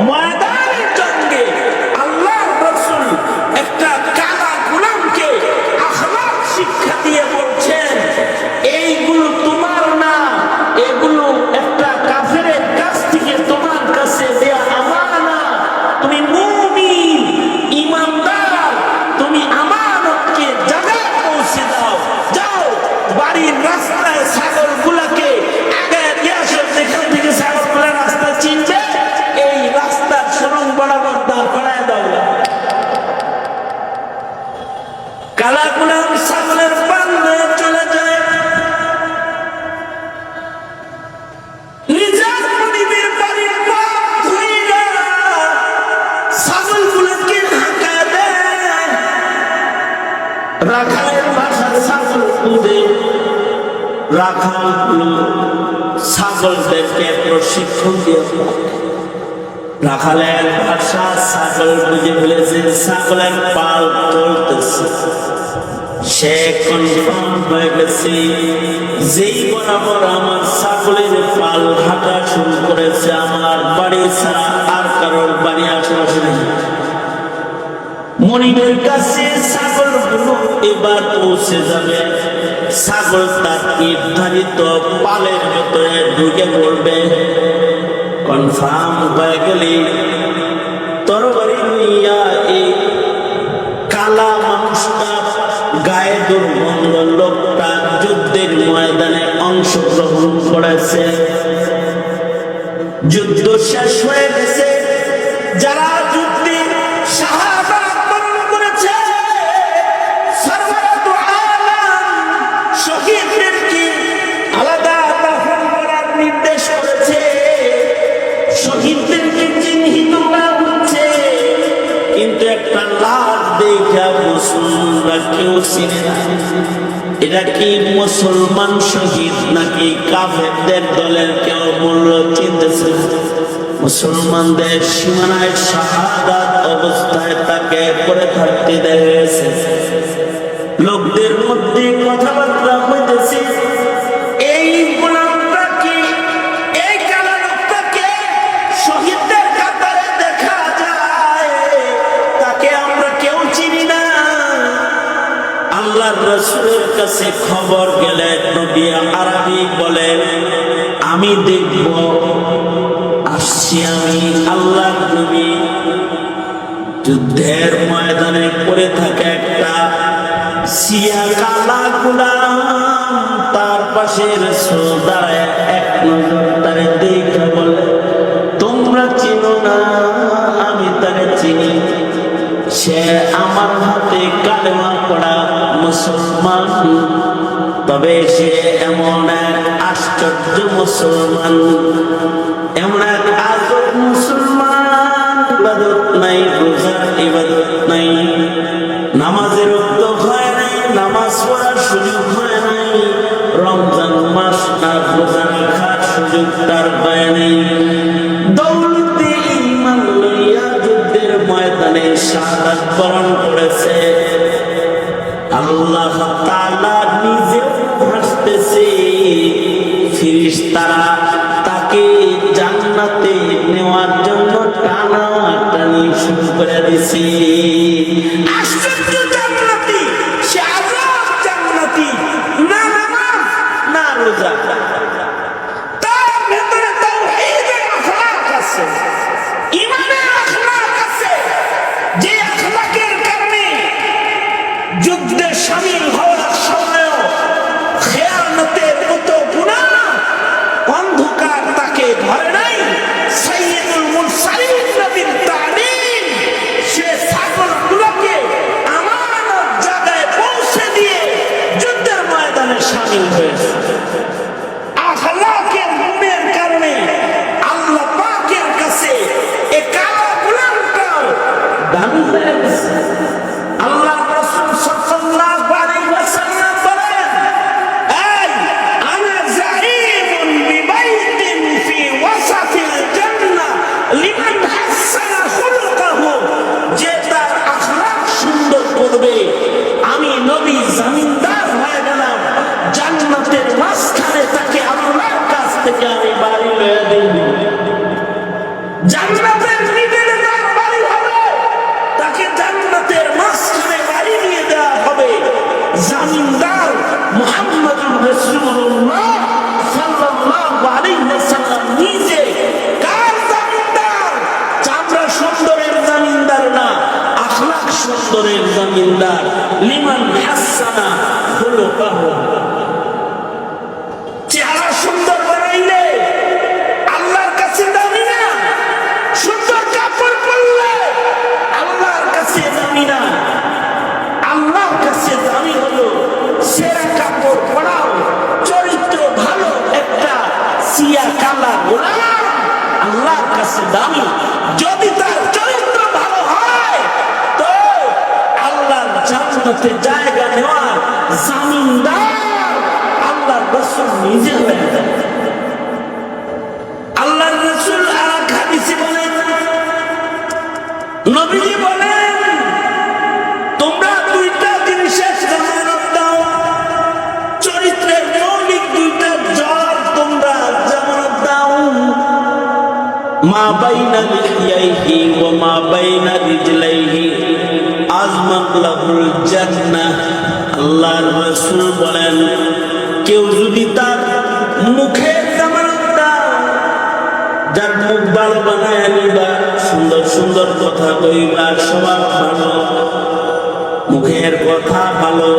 ময়দানের জঙ্গে আল্লাহর রাসূল একটা কালা গোলামকে আখলাক শিক্ষা দিয়ে বলছেন, এইগুলো তোমার না, এগুলো একটা কাফেরের কাছ থেকে তোমার কাছে দেয়া আমানা। তুমি মুমিন, ঈমানদার, তুমি আমানতকে জায়গায় পৌঁছে দাও। যাও বাড়ির রাস্তায় ছাগলগুলোকে আগে দিয়ে আসো, রাখালের ভাষা ছাগল বুঝে রাখাল ছাগলদেরকে প্রশিক্ষণ দিয়ে রাখালের ভাষা ছাগল বুঝে ফেলেছে, ছাগলের পাল চলতেছে। সে কনফার্ম হয়ে গেছে, যেই বরাবর আমার ছাগলের পাল হাঁটা শুরু করেছে, আমার বাড়ি ছাড়া আর কারোর বাড়ি আশেপাশে নেই। মনিবের কাছে ছাগলগুলো এবার পৌঁছে যাবে। ছাগল তার নির্ধারিত পালের ভেতরে ঢুকে পড়বে। কনফার্ম হয়ে গেলে তরবারি নিয়া এই কালা মানুষটা, গায়ে দুর্গন্ধ লোকটা যুদ্ধের ময়দানে অংশগ্রহণ করেছে। যুদ্ধ শেষ হয়ে গেছে। যারা যুদ্ধে শাহাদাত বরণ করেছে, সরওয়ারাতু আলাম শহীদদেরকে আলাদা দাফন করার নির্দেশ করেছে। শহীদদেরকে চিহ্নিত করা হচ্ছে, কিন্তু একটা লাশ দেখা মুসলমানরা কেউ চিনে না। এটা কি মুসলমান শহীদ নাকি কাফেরদের দলের কেউ মূল্য চিনতেছে? মুসলমানদের সীমানায় শাহাদাত অবস্থায় তাকে পড়ে থাকতে দেখা গেছে। লোকদের মধ্যে কথাবার্তা হইতেছে, এই গোলামটাকে, এই কালা লোকটাকে শহীদদের কাতারে দেখা যায়, তাকে আমরা কেউ চিনি না। আল্লাহর রাসূলের কাছে খবর গেলে নবী আরবি বলেন, আমি দেখব। আসছি আমি, আল্লাহর নবী যুদ্ধের ময়দানে পড়ে থাকে একটা সিয়া কালা গোলাম, তার পাশে রাসূল দাঁড়ায় এক নজর তারে দেখে বলে, তোমরা চিনো না, আমি তারে চিনি। সে আমার হাতে কালেমা পড়া মুসলমান, তবে সে এমন এক আশ্চর্য মুসলমান, এমন এক আজব মুসলমান, ইবাদত নাই, রোজার ইবাদত নাই, নামাজের রক্ত হয় নাই, নামাজ পড়ার সুযোগ হয় নাই, রমজান মাস না রোজা রাখার সুযোগ তার হয় নাই। দৌলতে ঈমান লইয়া যুদ্ধের ময়দানে শাহাদাত বরণ করেছে। আল্লাহ তাআলা নিজেও হাসতেছে, ফেরেশতারা তাকে জান্নাতে নেওয়ার জন্য টানাটানি শুরু করে দিছে। আশ্চর্য জান্নাতি, সে আযাব জান্নাতি, না নামাজ না রোজা, তার ভেতরে তাওহীদের আখলাক আছে, ঈমানের আখলাক আছে, যে আখলাকের কারণে যুদ্ধে শামিল হওয়ার সময়ও খেয়ানতের মতো গুনাহ অন্ধকার তাকে ধরে নাই। সাইয়্যিদুল মুরসালিন নবীর তালিম, সে ছাগলগুলোকে আমানত জায়গায় পৌঁছে দিয়ে যুদ্ধের ময়দানে শামিল হয়েছে। আখলাকের গুণের কারণে আল্লাহ পাকের কাছে এ কালা গোলামটাও দামি হয়ে গেছে। আল্লাহ রাসূল সাল্লাল্লাহু আলাইহি ওয়াসাল্লাম বলেন, এই আনা যাইমুন বিবাইতিন ফি ওয়াসাতিল জান্নাহ লিমান হাসানা খুলুকাহু, যে তার আখলাক সুন্দর করবে, আমি নবী জামিনদার হয়ে গেলাম, জান্নাতের মাঝখানে তাকে আল্লাহর কাছ থেকে আমি বাড়ি লয়ে দেব। জান্নাতের মিডলে তার বাড়ি হবে, তাকে জান্নাতের মাঝখানে বাড়ি নিয়ে দেওয়া হবে। জামিনদার মুহাম্মদুর রাসূলুল্লাহ সাল্লাল্লাহু আলাইহি ওয়াসাল্লাম নিজে। কার জামিনদার? চামড়া সুন্দরের জামিনদার না, আখলাক সুন্দরের জামিনদার। লিমান হাসানা খুলুকাহু, চেহারা সুন্দর বানাইলে আল্লাহর কাছে দামি না, সুন্দর কাপড় পরলে আল্লাহর কাছে দামি না। আল্লাহর কাছে দামি হলো সেরা কাপড় পরাও, চরিত্র ভালো একটা সিয়া কালা গোলাম আল্লাহর কাছে দামি। যদি তার চরিত্র ভালো হয় তো আল্লাহর জান্নাত জান্নাতে জায়গা নেওয়ার জামিনদার আল্লাহর রাসূল নিজে হয়ে যান। আল্লাহর রাসূল আর হাদিসে বলেন, নবীজি বলেন, তোমরা দুইটা জিনিসের জামানত দাও, চরিত্রের মৌলিক দুইটা জড় তোমরা জামানত দাও। মা বাইনা লিহিয়াইহি ওয়া মা বাইনা রিজলাইহি আজমাত লাহুল জান্নাহ। আল্লাহর রাসূল বলেন, কেউ যদি তার মুখের জামানত দাও, যার মুখ ভালো বানায় নিবা, সুন্দর সুন্দর কথা কইবা, স্বভাব ভালো, মুখের কথা ভালো,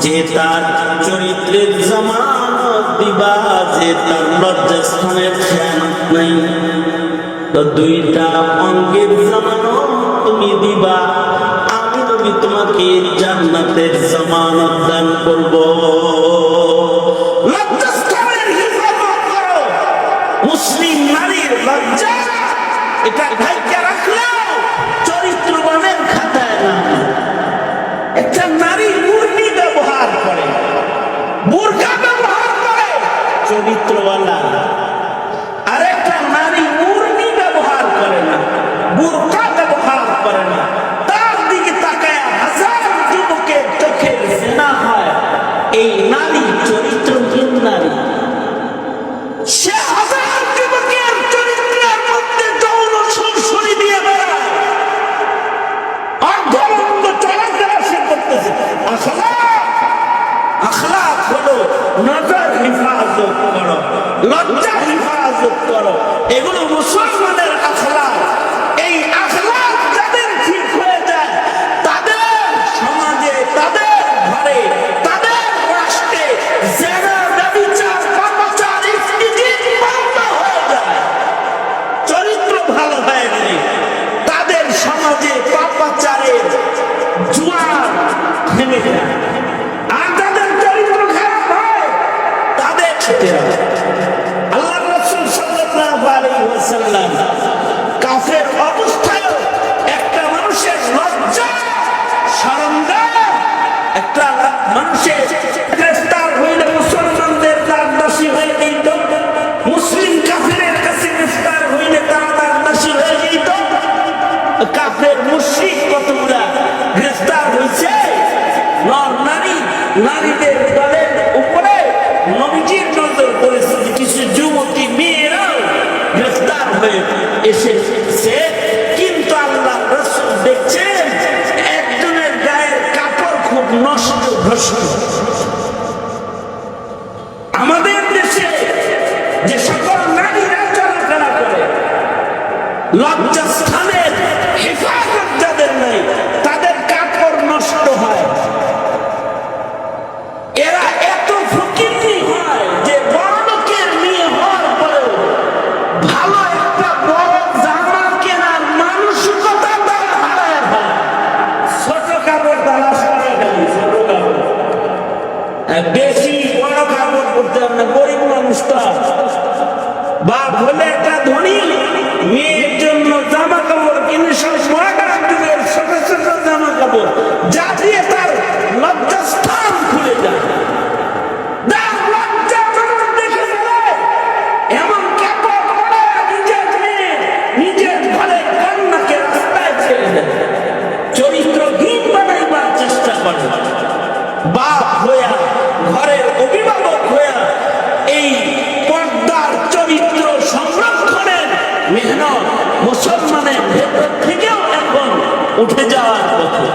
যে তার চরিত্রের জামানত দিবা, যে তার লজ্জাস্থানের খেয়ানত নাই, তো দুইটা অঙ্গের জামানত তুমি দিবা, আমি নবী তোমাকে জান্নাতের জামানত দান করব। লজ্জাস্থানের হিফাজত করো। মুসলিম নারীর লজ্জা এটা ঢাইকা রাখলেও চরিত্রবানের খাতায় না। একটা নারী মুরনি ব্যবহার করে, বোরকা ব্যবহার করে, চরিত্রওয়ালা। আর একটা নারী মুরনি ব্যবহার করে না, বোরকা ব্যবহার করে না, তার দিকে তাকায় হাজার যুবকের চোখের জেনা হয়, এই নারী চরিত্রহীন নারী। সে হাজার যুবকের চরিত্রের মধ্যে যৌন সংসরি দিয়ে বেড়ায়, অর্ধলঙ্গ চলাফেরা সে করতেছে। আখলাক হলো নজর হিফাজত করো, লজ্জা হিফাজত করো, এগুলো মুসলমানের আখলাক। এই আখলাক যাদের ঠিক হয়ে যায়, তাদের সমাজে, তাদের ঘরে, তাদের রাষ্ট্রে যারা ব্যভিচার, পাপাচার, ইফতিজিত বন্ধ হয়ে যায়। চরিত্র ভালো হয়ে গেলে তাদের সমাজে পাপাচারের জোয়ার থেমে যায়। আর তাদের চরিত্র খারাপ হয়, তাদের আল্লাহর রাসূল সাল্লাল্লাহু আলাইহি ওয়াসাল্লাম কাফের অবস্থায় একটা মানুষের লজ্জা শরম দেয়, একটা মানুষের গ্রেফতার হইলে মুসলমানদের তার দাসী হয়ে যেত, মুসলিম কাফেরের কাছে গ্রেফতার হইলে তারা তার দাসী হয়ে যেত। কাফের মুশরিক কতগুলা গ্রেফতার হয়েছে, নারী নারীদের দলের উপরে নবীজির নজর পড়েছে, কিছু যুবতী মেয়েরাও গ্রেফতার হয়ে এসেছে। কিন্তু আল্লাহ রাসূল দেখছেন একজনের গায়ের কাপড় খুব নষ্ট ভ্রষ্ট। আমাদের দেশে যে সকল নারীরা চলাফেরা করে, লজ্জাস্থানের হেফাজত যাদের নেই, তাদের কাপড় নষ্ট হয়। এরা এত ফকিন্নি হয় যে বড় লোকের মেয়ে হওয়ার পরেও ভালো একটা বড় জামা কেনার মানসিকতা তারা হারায় ফেলে। ছোট কাপড় তালাশ করে খালি, ছোট কাপড়, বেশি বড় কাপড় পরতে হবে না। গরিব মানুষটা বাপ হলে একটা ধনী, মেয়ের জন্য জামা কাপড় কিনে সব মডার্ন যুগের ছোট ছোট জামা কাপড়, যা দিয়ে তার লজ্জাস্থান খুলে যায়। এমন কাপড় পরে নিজের মেয়ে নিজের ঘরে কন্যাকে রাস্তায় ছেড়ে দেয়, চরিত্রহীন বানাইবার চেষ্টা করে। বাপ হইয়া, ঘরের অভিভাবক হইয়া এই পর্দার চরিত্র সংরক্ষণের মেহনত মুসলমানের ভেতর থেকেও এখন উঠে যাওয়ার পথে।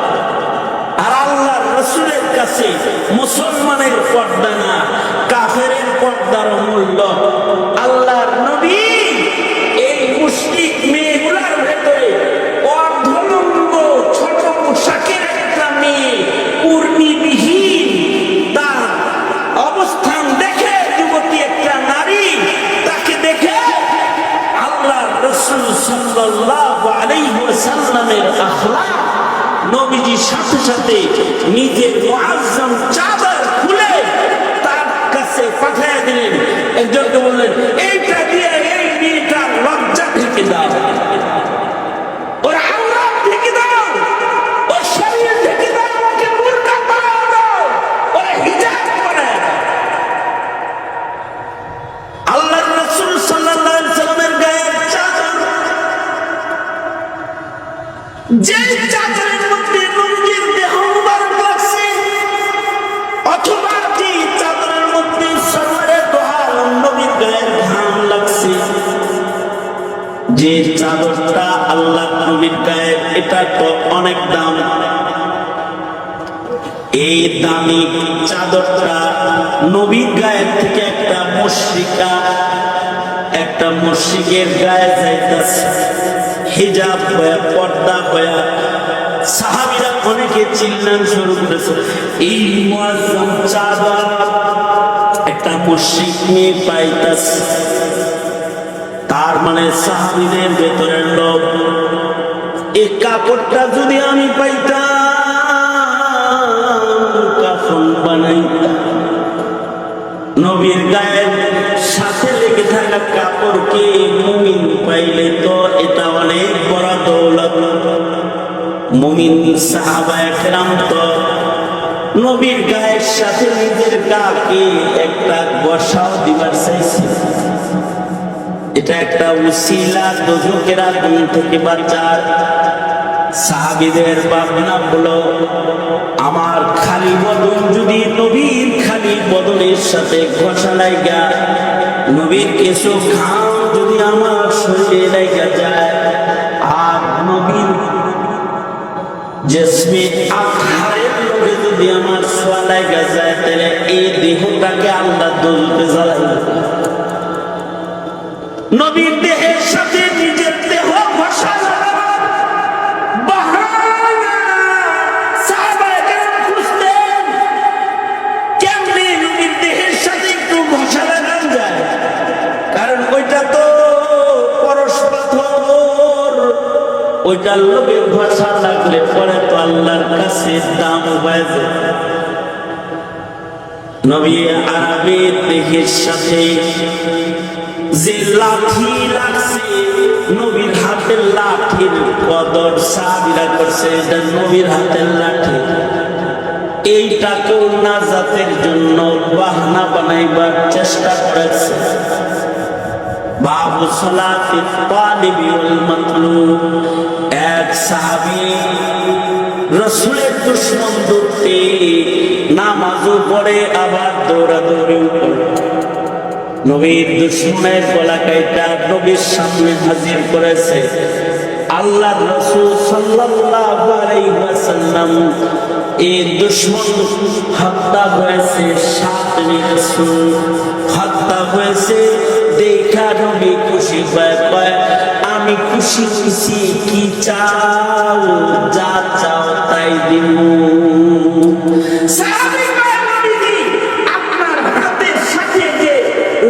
আর আল্লাহর রাসূলের কাছে মুসলমানের পর্দা না, কাফেরের পর্দার মূল্য। আল্লাহর নবী এই মুশরিক মেয়েগুলার ভেতরে অর্ধলঙ্গ ছোট পোশাকের একটা মেয়ে, পূর্ণিবিহীন, তার অবস্থান দেখে যুবতী একটা নারী, তাকে দেখে আল্লাহর রাসূল সাল্লাল্লাহু আলাইহি ওয়াসাল্লামের আখলাক, নবীজির সাথে সাথে নিজের মুআজ্জাম চাদর খুলে তার কাছে পাঠিয়ে দিলেন। একজনকে বললেন, এইটা দিয়ে এই মেয়েটার লজ্জা ঢেকে দাও, ওর আওরাত ঢেকে দাও, ওর শরীর ঢেকে দাও। যে চাদরের মধ্যে নবীর দেহ মুবারক লাগছে, অথবা যে চাদরের মধ্যে সরওয়ারে দো আলম নবীর গায়ের ঘাম লাগছে, যে চাদরটা আল্লাহ নবীর গায়ের, এটা তো অনেক দাম। এই দামি চাদরটা নবীর গায়ের থেকে একটা মুশরিকের গায়ে যাইতাছে, হিজাব হয়ে, পর্দা হয়ে। সাহাবীরা অনেকে চিল্লান শুরু করেছে, এই মুআজ্জাম চাদর একটা মুশরিক নিয়ে পাইতাছে। তার মানে সাহাবীদের ভেতরের লোক, এই কাপড়টা যদি আমি পাইতাম কাফন বানাইতাম। নবীর গায়ের সাথে লেগে থাকা কাপড়কে মুমিন পাইলে তো এটা অনেক বড় দৌলত। মুমিন সাহাবায়ে কেরাম তো নবীর গায়ের সাথে নিজের গাকে একটা বসাও দিবার চাইছে। এটা একটা উসিলা দোজখের আগুন থেকে বাঁচার। সাহাবীদের ভাবনা হলো, আমার খালি বদন যদি নবীর খালি বদনের সাথে ঘষা লাগা, নবীর কিছু ঘাম যদি আমার শরীরে লাগা যায়, আর নবীর জিসমে আতহারের লগে যদি আমার ছোঁয়া লাগা যায়, তাহলে এই দেহটাকে আল্লাহ দোজখে জ্বালাইবে। নবীর দেহের সাথে নিজের দেহ ঘষা লাগাবার বাহানা সাহাবায়ে কেরাম খুঁজতেন। কেমনে নবীর দেহের সাথে একটু ঘষা লাগানো যায়? কারণ ওইটা তো পরশ পাথর, ওইটার লোকে ঘষা লাগলে পরে তো আল্লাহর কাছে দাম হয়ে যায়। নবী আরবের দেহের সাথে যে লাঠি লাগছে, নবীর হাতের লাঠির কদর সাহাবীরা করছে, এটা নবীর হাতের লাঠি। এইটাকেও নাজাতের জন্য বাহানা বানাইবার চেষ্টা করেছে। বাবু সালাতি তালিবি ওয়াল মাতলুব, এক সাহাবী রাসূলের দুশমন ধরতে নামাজও পড়ে আবার দৌড়াদৌড়িও করে। নবীর দুশমনের গলা কাইটা নবীর সামনে হাজির করেছে। আল্লাহর রাসূল সাল্লাল্লাহু আলাইহি ওয়াসাল্লাম এই দুশমন হত্যা হয়েছে, সাতটি রাসূল হত্যা হয়েছে। দেখা নবী খুশি হয়ে কয়, আমি খুশি খুশি, কি চাও? যা চাও তাই দিব।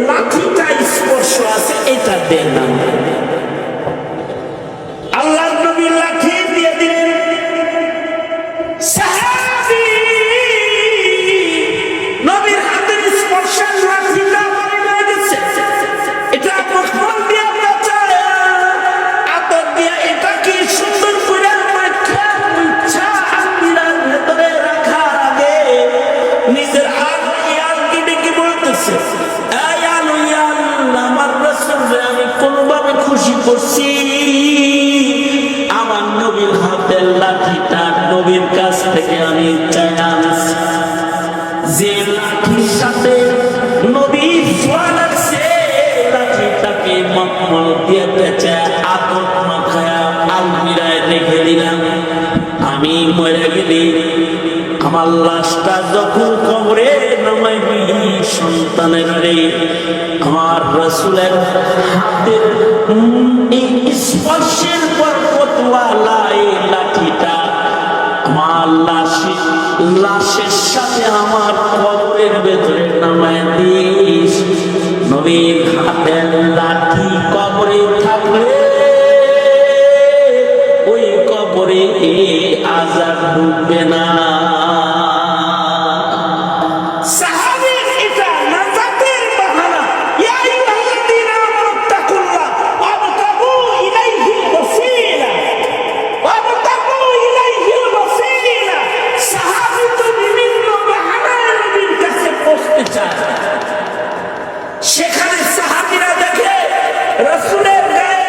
লাঠিটা স্পর্শ আছে, এটা দেন না। আল্লাহর নবী লাঠি দিয়ে দিলেন। সাহাবী নবীর হাতের স্পর্শে লাঠিটা পড়ে গেছে। এটা মুখমল দিয়ে বাঁচায়, আতর দিয়ে এটাকে সুন্দর করে মাখা মুছা আঙ্গুলের ভেতরে রাখার আগে নিজের আঙ্গুলকে ডেকে বলতেছে, আমি কোনভাবে খুশি করছি, আমার নবীর হাতের লাঠিটা নবীর কাছ থেকে আমি চাই আনছি। যে লাঠির সাথে নবীর ছোঁয়া লাগছে, লাঠিটাকে মখমল দিয়ে পেঁচে আতর মাখায়া আলমিরায় রেখে দিলাম। আমি মরে গেলি আমার লাশটা যখন কবরে নামাইবি, সন্তানের রে আমার রাসূলের হাতের এই স্পর্শের বরকতওয়ালা এই লাঠিটা আমার লাশের সাথে আমার কবরের ভেতরে নামায় দিস। নবীর হাতের লাঠি কবরে থাকলে ওই কবরে আযাব ঢুকবে না। সেখানে সাহাবীরা দেখে রাসূলের গায়ে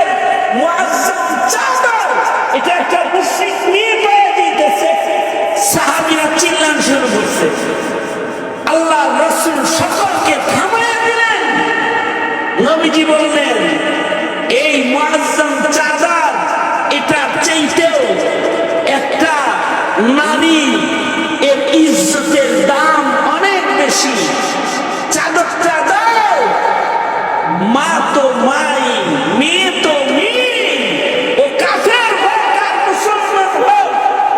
মুআজ্জাম চাদর, এটা একটা মুশরিক নবীজি বললেন এই মুআজ্জাম চাদর এটা চাইতেও একটা নারী এর ইজ্জতের দাম অনেক বেশি। চাদরটা দাও, মা তো মাই, মেয়ে তো মেয়ে, ও কাফের হোক আর মুসলমান হোক,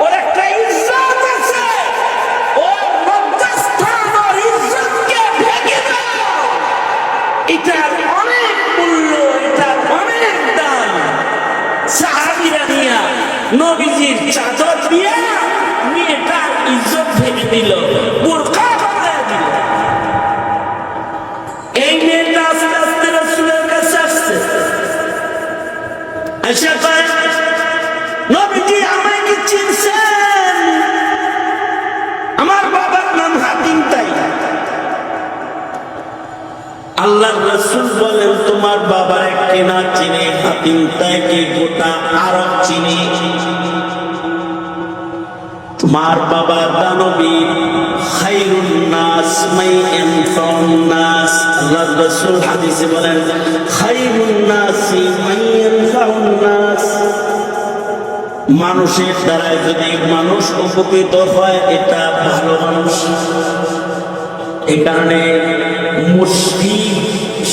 ওর একটা ইজ্জত আছে, ওর লজ্জাস্থান ওর ইজ্জতকে ঢেকে দাও। এটার অনেক মূল্য, এটার অনেক দাম। সাহাবীরা নিয়া নবীজির চাদর দিয়া মেয়েটার ইজ্জত ঢেকে দিল, বোরকা বানায় দিল। এই মেয়েটা আস্তে আস্তে রাসূলের কাছে আসছে, আয়েশা কয় নবীজি আমায় কি চিনছেন? আমার বাবার নাম হাতিম তাই। আল্লাহর রাসূল বলেন তোমার বাবার কেনা চিনি, হাতিম তাইকে গোটা আরব চিনি। তোমার বাবা দানবী, খায়রুন নাস মান ইয়ানফাউন নাস। আল্লাহর রাসূল হাদিসে বলেন খায়রুন নাসি মান ইয়ানফাউন নাস। মানুষের দ্বারা যদি মানুষ উপকৃত হয় এটা ভালো মানুষ। এই কারণে মুসলিম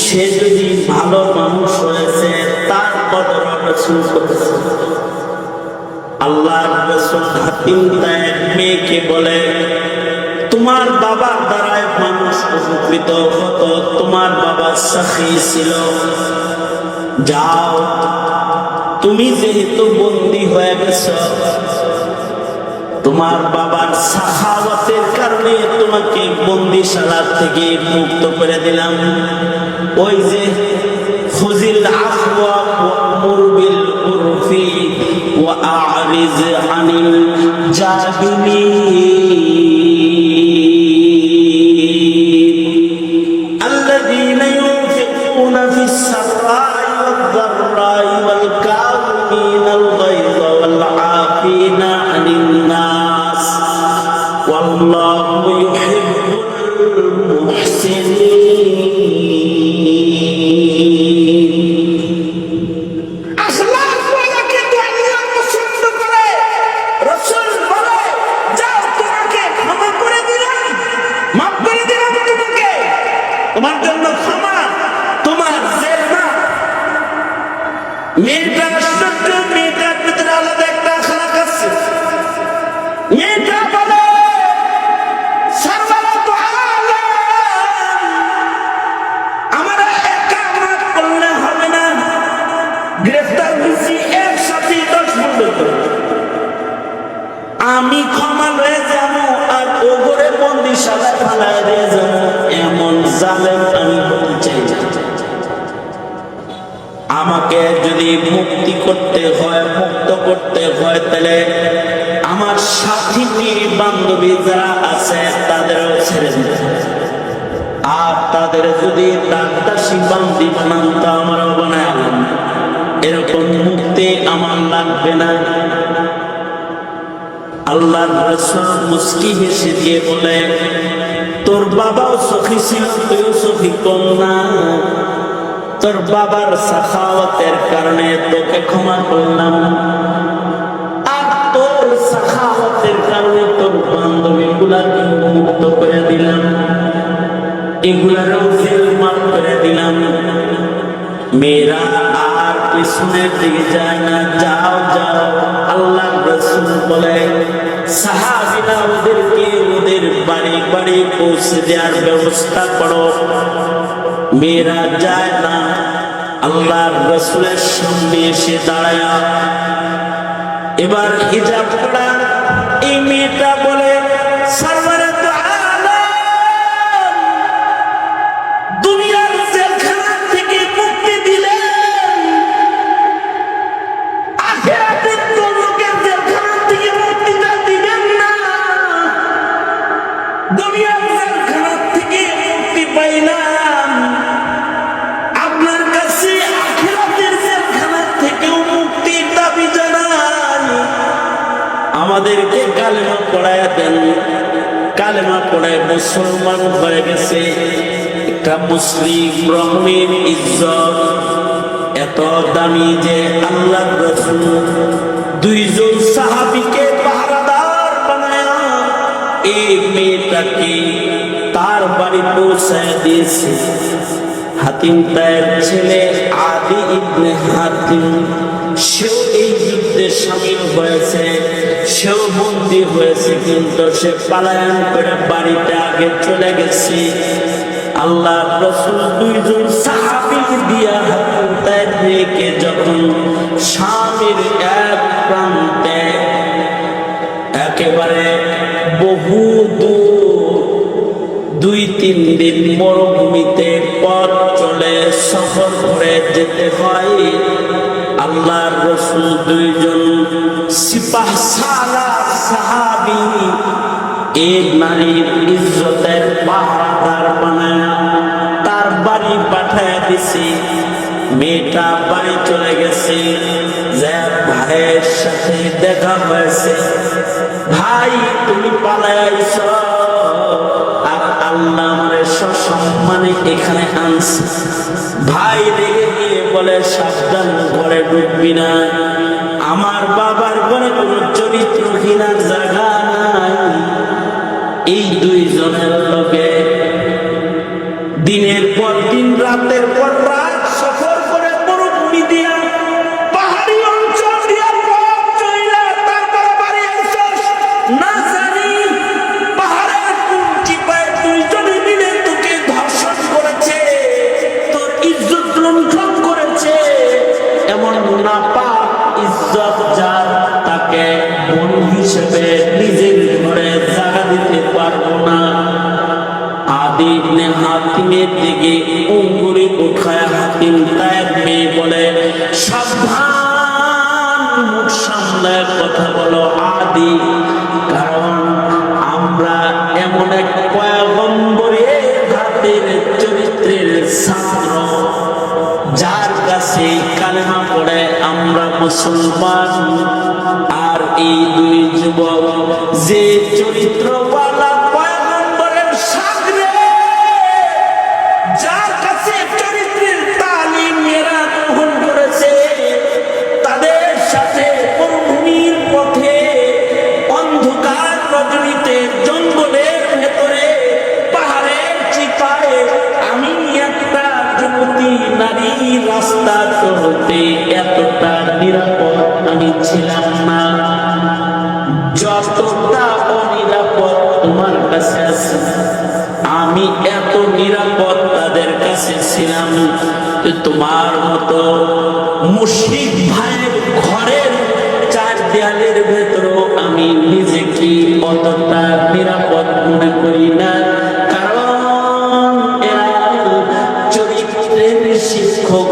সে যদি ভালো মানুষ হয়েছে তার কদর রাসূল করেছে। আল্লাহর রাসূল হাতিম তায়ের মেয়েকে বলে তোমার বাবার দ্বারায় মানুষ উপকৃত হতো, তোমার বাবা সাখী ছিল, যাও তুমি যেহেতু বন্দী হয়ে গেছো, তোমার বাবার সাখাওয়াতের কারণে তোমাকে বন্দিশালা থেকে মুক্ত করে দিলাম। ওই যে খুযিল আফওয়া ওয়া'মুর বিল উরফি ওয়া আ'রিজ আনিল জাহিলিন আল্লাযীনা ইউনফিকুনা ফিস সাররা'i ওয়াদ দাররা'i ওয়াল কাযিমিনাল গায়যা ওয়াল আফিনা আনিন নাস ওয়াল্লাহু ইউহিব্বুল মুহসিনিন। আখলাক ওয়ালাকে তো আল্লাহ পছন্দ করে। রাসূল বলে যাও তোমাকে ক্ষমা করে দিলাম, মাফ করে দিলাম তোমাকে, তোমার জন্য ক্ষমা, তোমার জেল না। মেয়েটা আশ্চর্য, মেয়েটার ভিতরে আলাদা একটা আখলাক আছে। মেয়েটা বলে সারওয়ারাতু আলাম, আমরা একা মাফ করলে হবে না, গ্রেফতার হয়েছি একসাথে 10 পর্যন্ত। আমি ক্ষমা লয়ে যাবো আর ওগরে বন্দিশালায় ফালায় দিয়ে যাবো, এমন জালেম আমি হতে চাই না। আমাকে যদি মুক্তি করতে হয়, মুক্ত করতে হয়, তাহলে আমার সাথী বান্ধবী যারা আছে তাদেরও ছেড়ে দিতে হবে। আর তাদের যদি দাসী বান্দি বানান তো আমারও বানায় আলাম, এরকম মুক্তি আমার লাগবে না। আল্লাহর রাসূল মুস্কি হেসে দিয়ে বলে তোর বাবাও সখী ছিল, তুইও সখী কম না। তোর বাবার সাখাওয়াতের কারণে তোকে ক্ষমা করলাম, আর তোর সাখাওয়াতের কারণে তোর বান্ধবীগুলাকে মুক্ত করে দিলাম, এগুলারও জেল মাফ করে দিলাম। মেয়েরা আর পিছনের দিকে যায় না, যাও যাও। আল্লাহর রাসূল বলে সাহাবীরা ওদেরকে ওদের বাড়ি বাড়ি পৌঁছে দেওয়ার ব্যবস্থা করো। মেয়েরা যায় না, আল্লাহর রাসূলের সামনে এসে দাঁড়ায়। এবার হিজাব পড়া এই মেয়েটা বলে সারওয়ারাতু আলাম, দুনিয়ার জেলখানা থেকে মুক্তি দিলেন, আখিরাতের তো লোকের জেলখানা থেকে মুক্তিটা দিবেন না। দুনিয়ার জেলখানা থেকে মুক্তি পাইলাম, আপনার কাছে আখিরাতের জেলখানা থেকেও মুক্তির দাবি জানাই। আমাদেরকে কালেমা পড়ায় দেন। কালেমা পড়ায় মুসলমান হয়ে গেছে, একটা মুসলিম রহমের ইজ্জত এত দামি যে আল্লাহ রাসূল দুইজন সাহাবীকে পাহারাদার বানায়া এই মেয়েটাকে তার বাড়ি পৌঁছায় দিয়েছে। হাতিম তার ছেলে আদি ইবনে হাতিম সেও এই যুদ্ধে শামিল হয়েছে, সেও বন্দী হয়েছে, কিন্তু সে পলায়ন করে বাড়িতে আগে চলে গেছে। আল্লাহ রাসূল দুইজন সাহাবী দিয়া হাতিম তার মেয়েকে যখন শামের এক প্রান্তে একেবারে বহু দূর 2-3 দিন মরুভূমিতে পথ চলে সফর করে যেতে হয়, আল্লাহর রাসূল দুইজন সিপাহ সালার সাহাবী এই নারীর ইজ্জতের পাহারাদার বানায় তার বাড়ি পাঠায় দিছে। মেয়েটা বাড়ি চলে গেছে, যে ভাইয়ের সাথে দেখা হয়েছে, ভাই তুমি পালায় আইছো আর আল্লাহ আমারে সসম্মানে এখানে আনছে। ভাই রেগে গিয়ে বলে সাবধান, ঘরে ঢুকবি না, আমার বাবার ঘরে কোনো চরিত্রহীনার জায়গা নাই। এই দুইজনের লোকে দিনের পর দিন রাতের পর রাত সফর করে মরুভূমি দিয়া পাহাড়ি অঞ্চল দিয়া পথ চইলা তারপরে বাড়ি আইছস, না জানি পাহাড়ের কোন চিপায় দুইজনে মিলে তোকে ধর্ষণ করেছে, তোর ইজ্জত লুণ্ঠন করেছে। এমন নাপাক ইজ্জত যার, তাকে বোন হিসেবে নিজের ঘরে জায়গা দিতে পারবো না। আদি ইবনে হাতিমের দিকে উঙ্গুরি উঠায় হাতিম তার মেয়ে বলে, সাবধান, মুখ সামলায় কথা বলো আদি, কারণ আমরা এমন এক পয়গম্বরের হাতের চরিত্রের ছাত্র, যার কাছে কালেমা পড়ে আমরা মুসলমান। আর এই দুই যুবক যে চরিত্রওয়ালা পয়গম্বরের সাগরে, যার কাছে চরিত্রের তালিম এরা গ্রহণ করেছে, তাদের সাথে মরুভূমির পথে অন্ধকার রজনীতে জঙ্গলের ভেতরে পাহাড়ের চিপায় আমি একটা যুবতী নারী রাস্তা চলতে এতটা নিরাপদ আমি ছিলাম না, যতটা অনিরাপদ তোমার কাছে আছে। আমি এত নিরাপদ তাদের কাছে ছিলাম যে তোমার মতো মুশরিক ভাইয়ের ঘরের 4 দেয়ালের ভেতরেও আমি নিজেকে অতটা নিরাপদ মনে করি না, কারণ এরা চরিত্রের শিক্ষক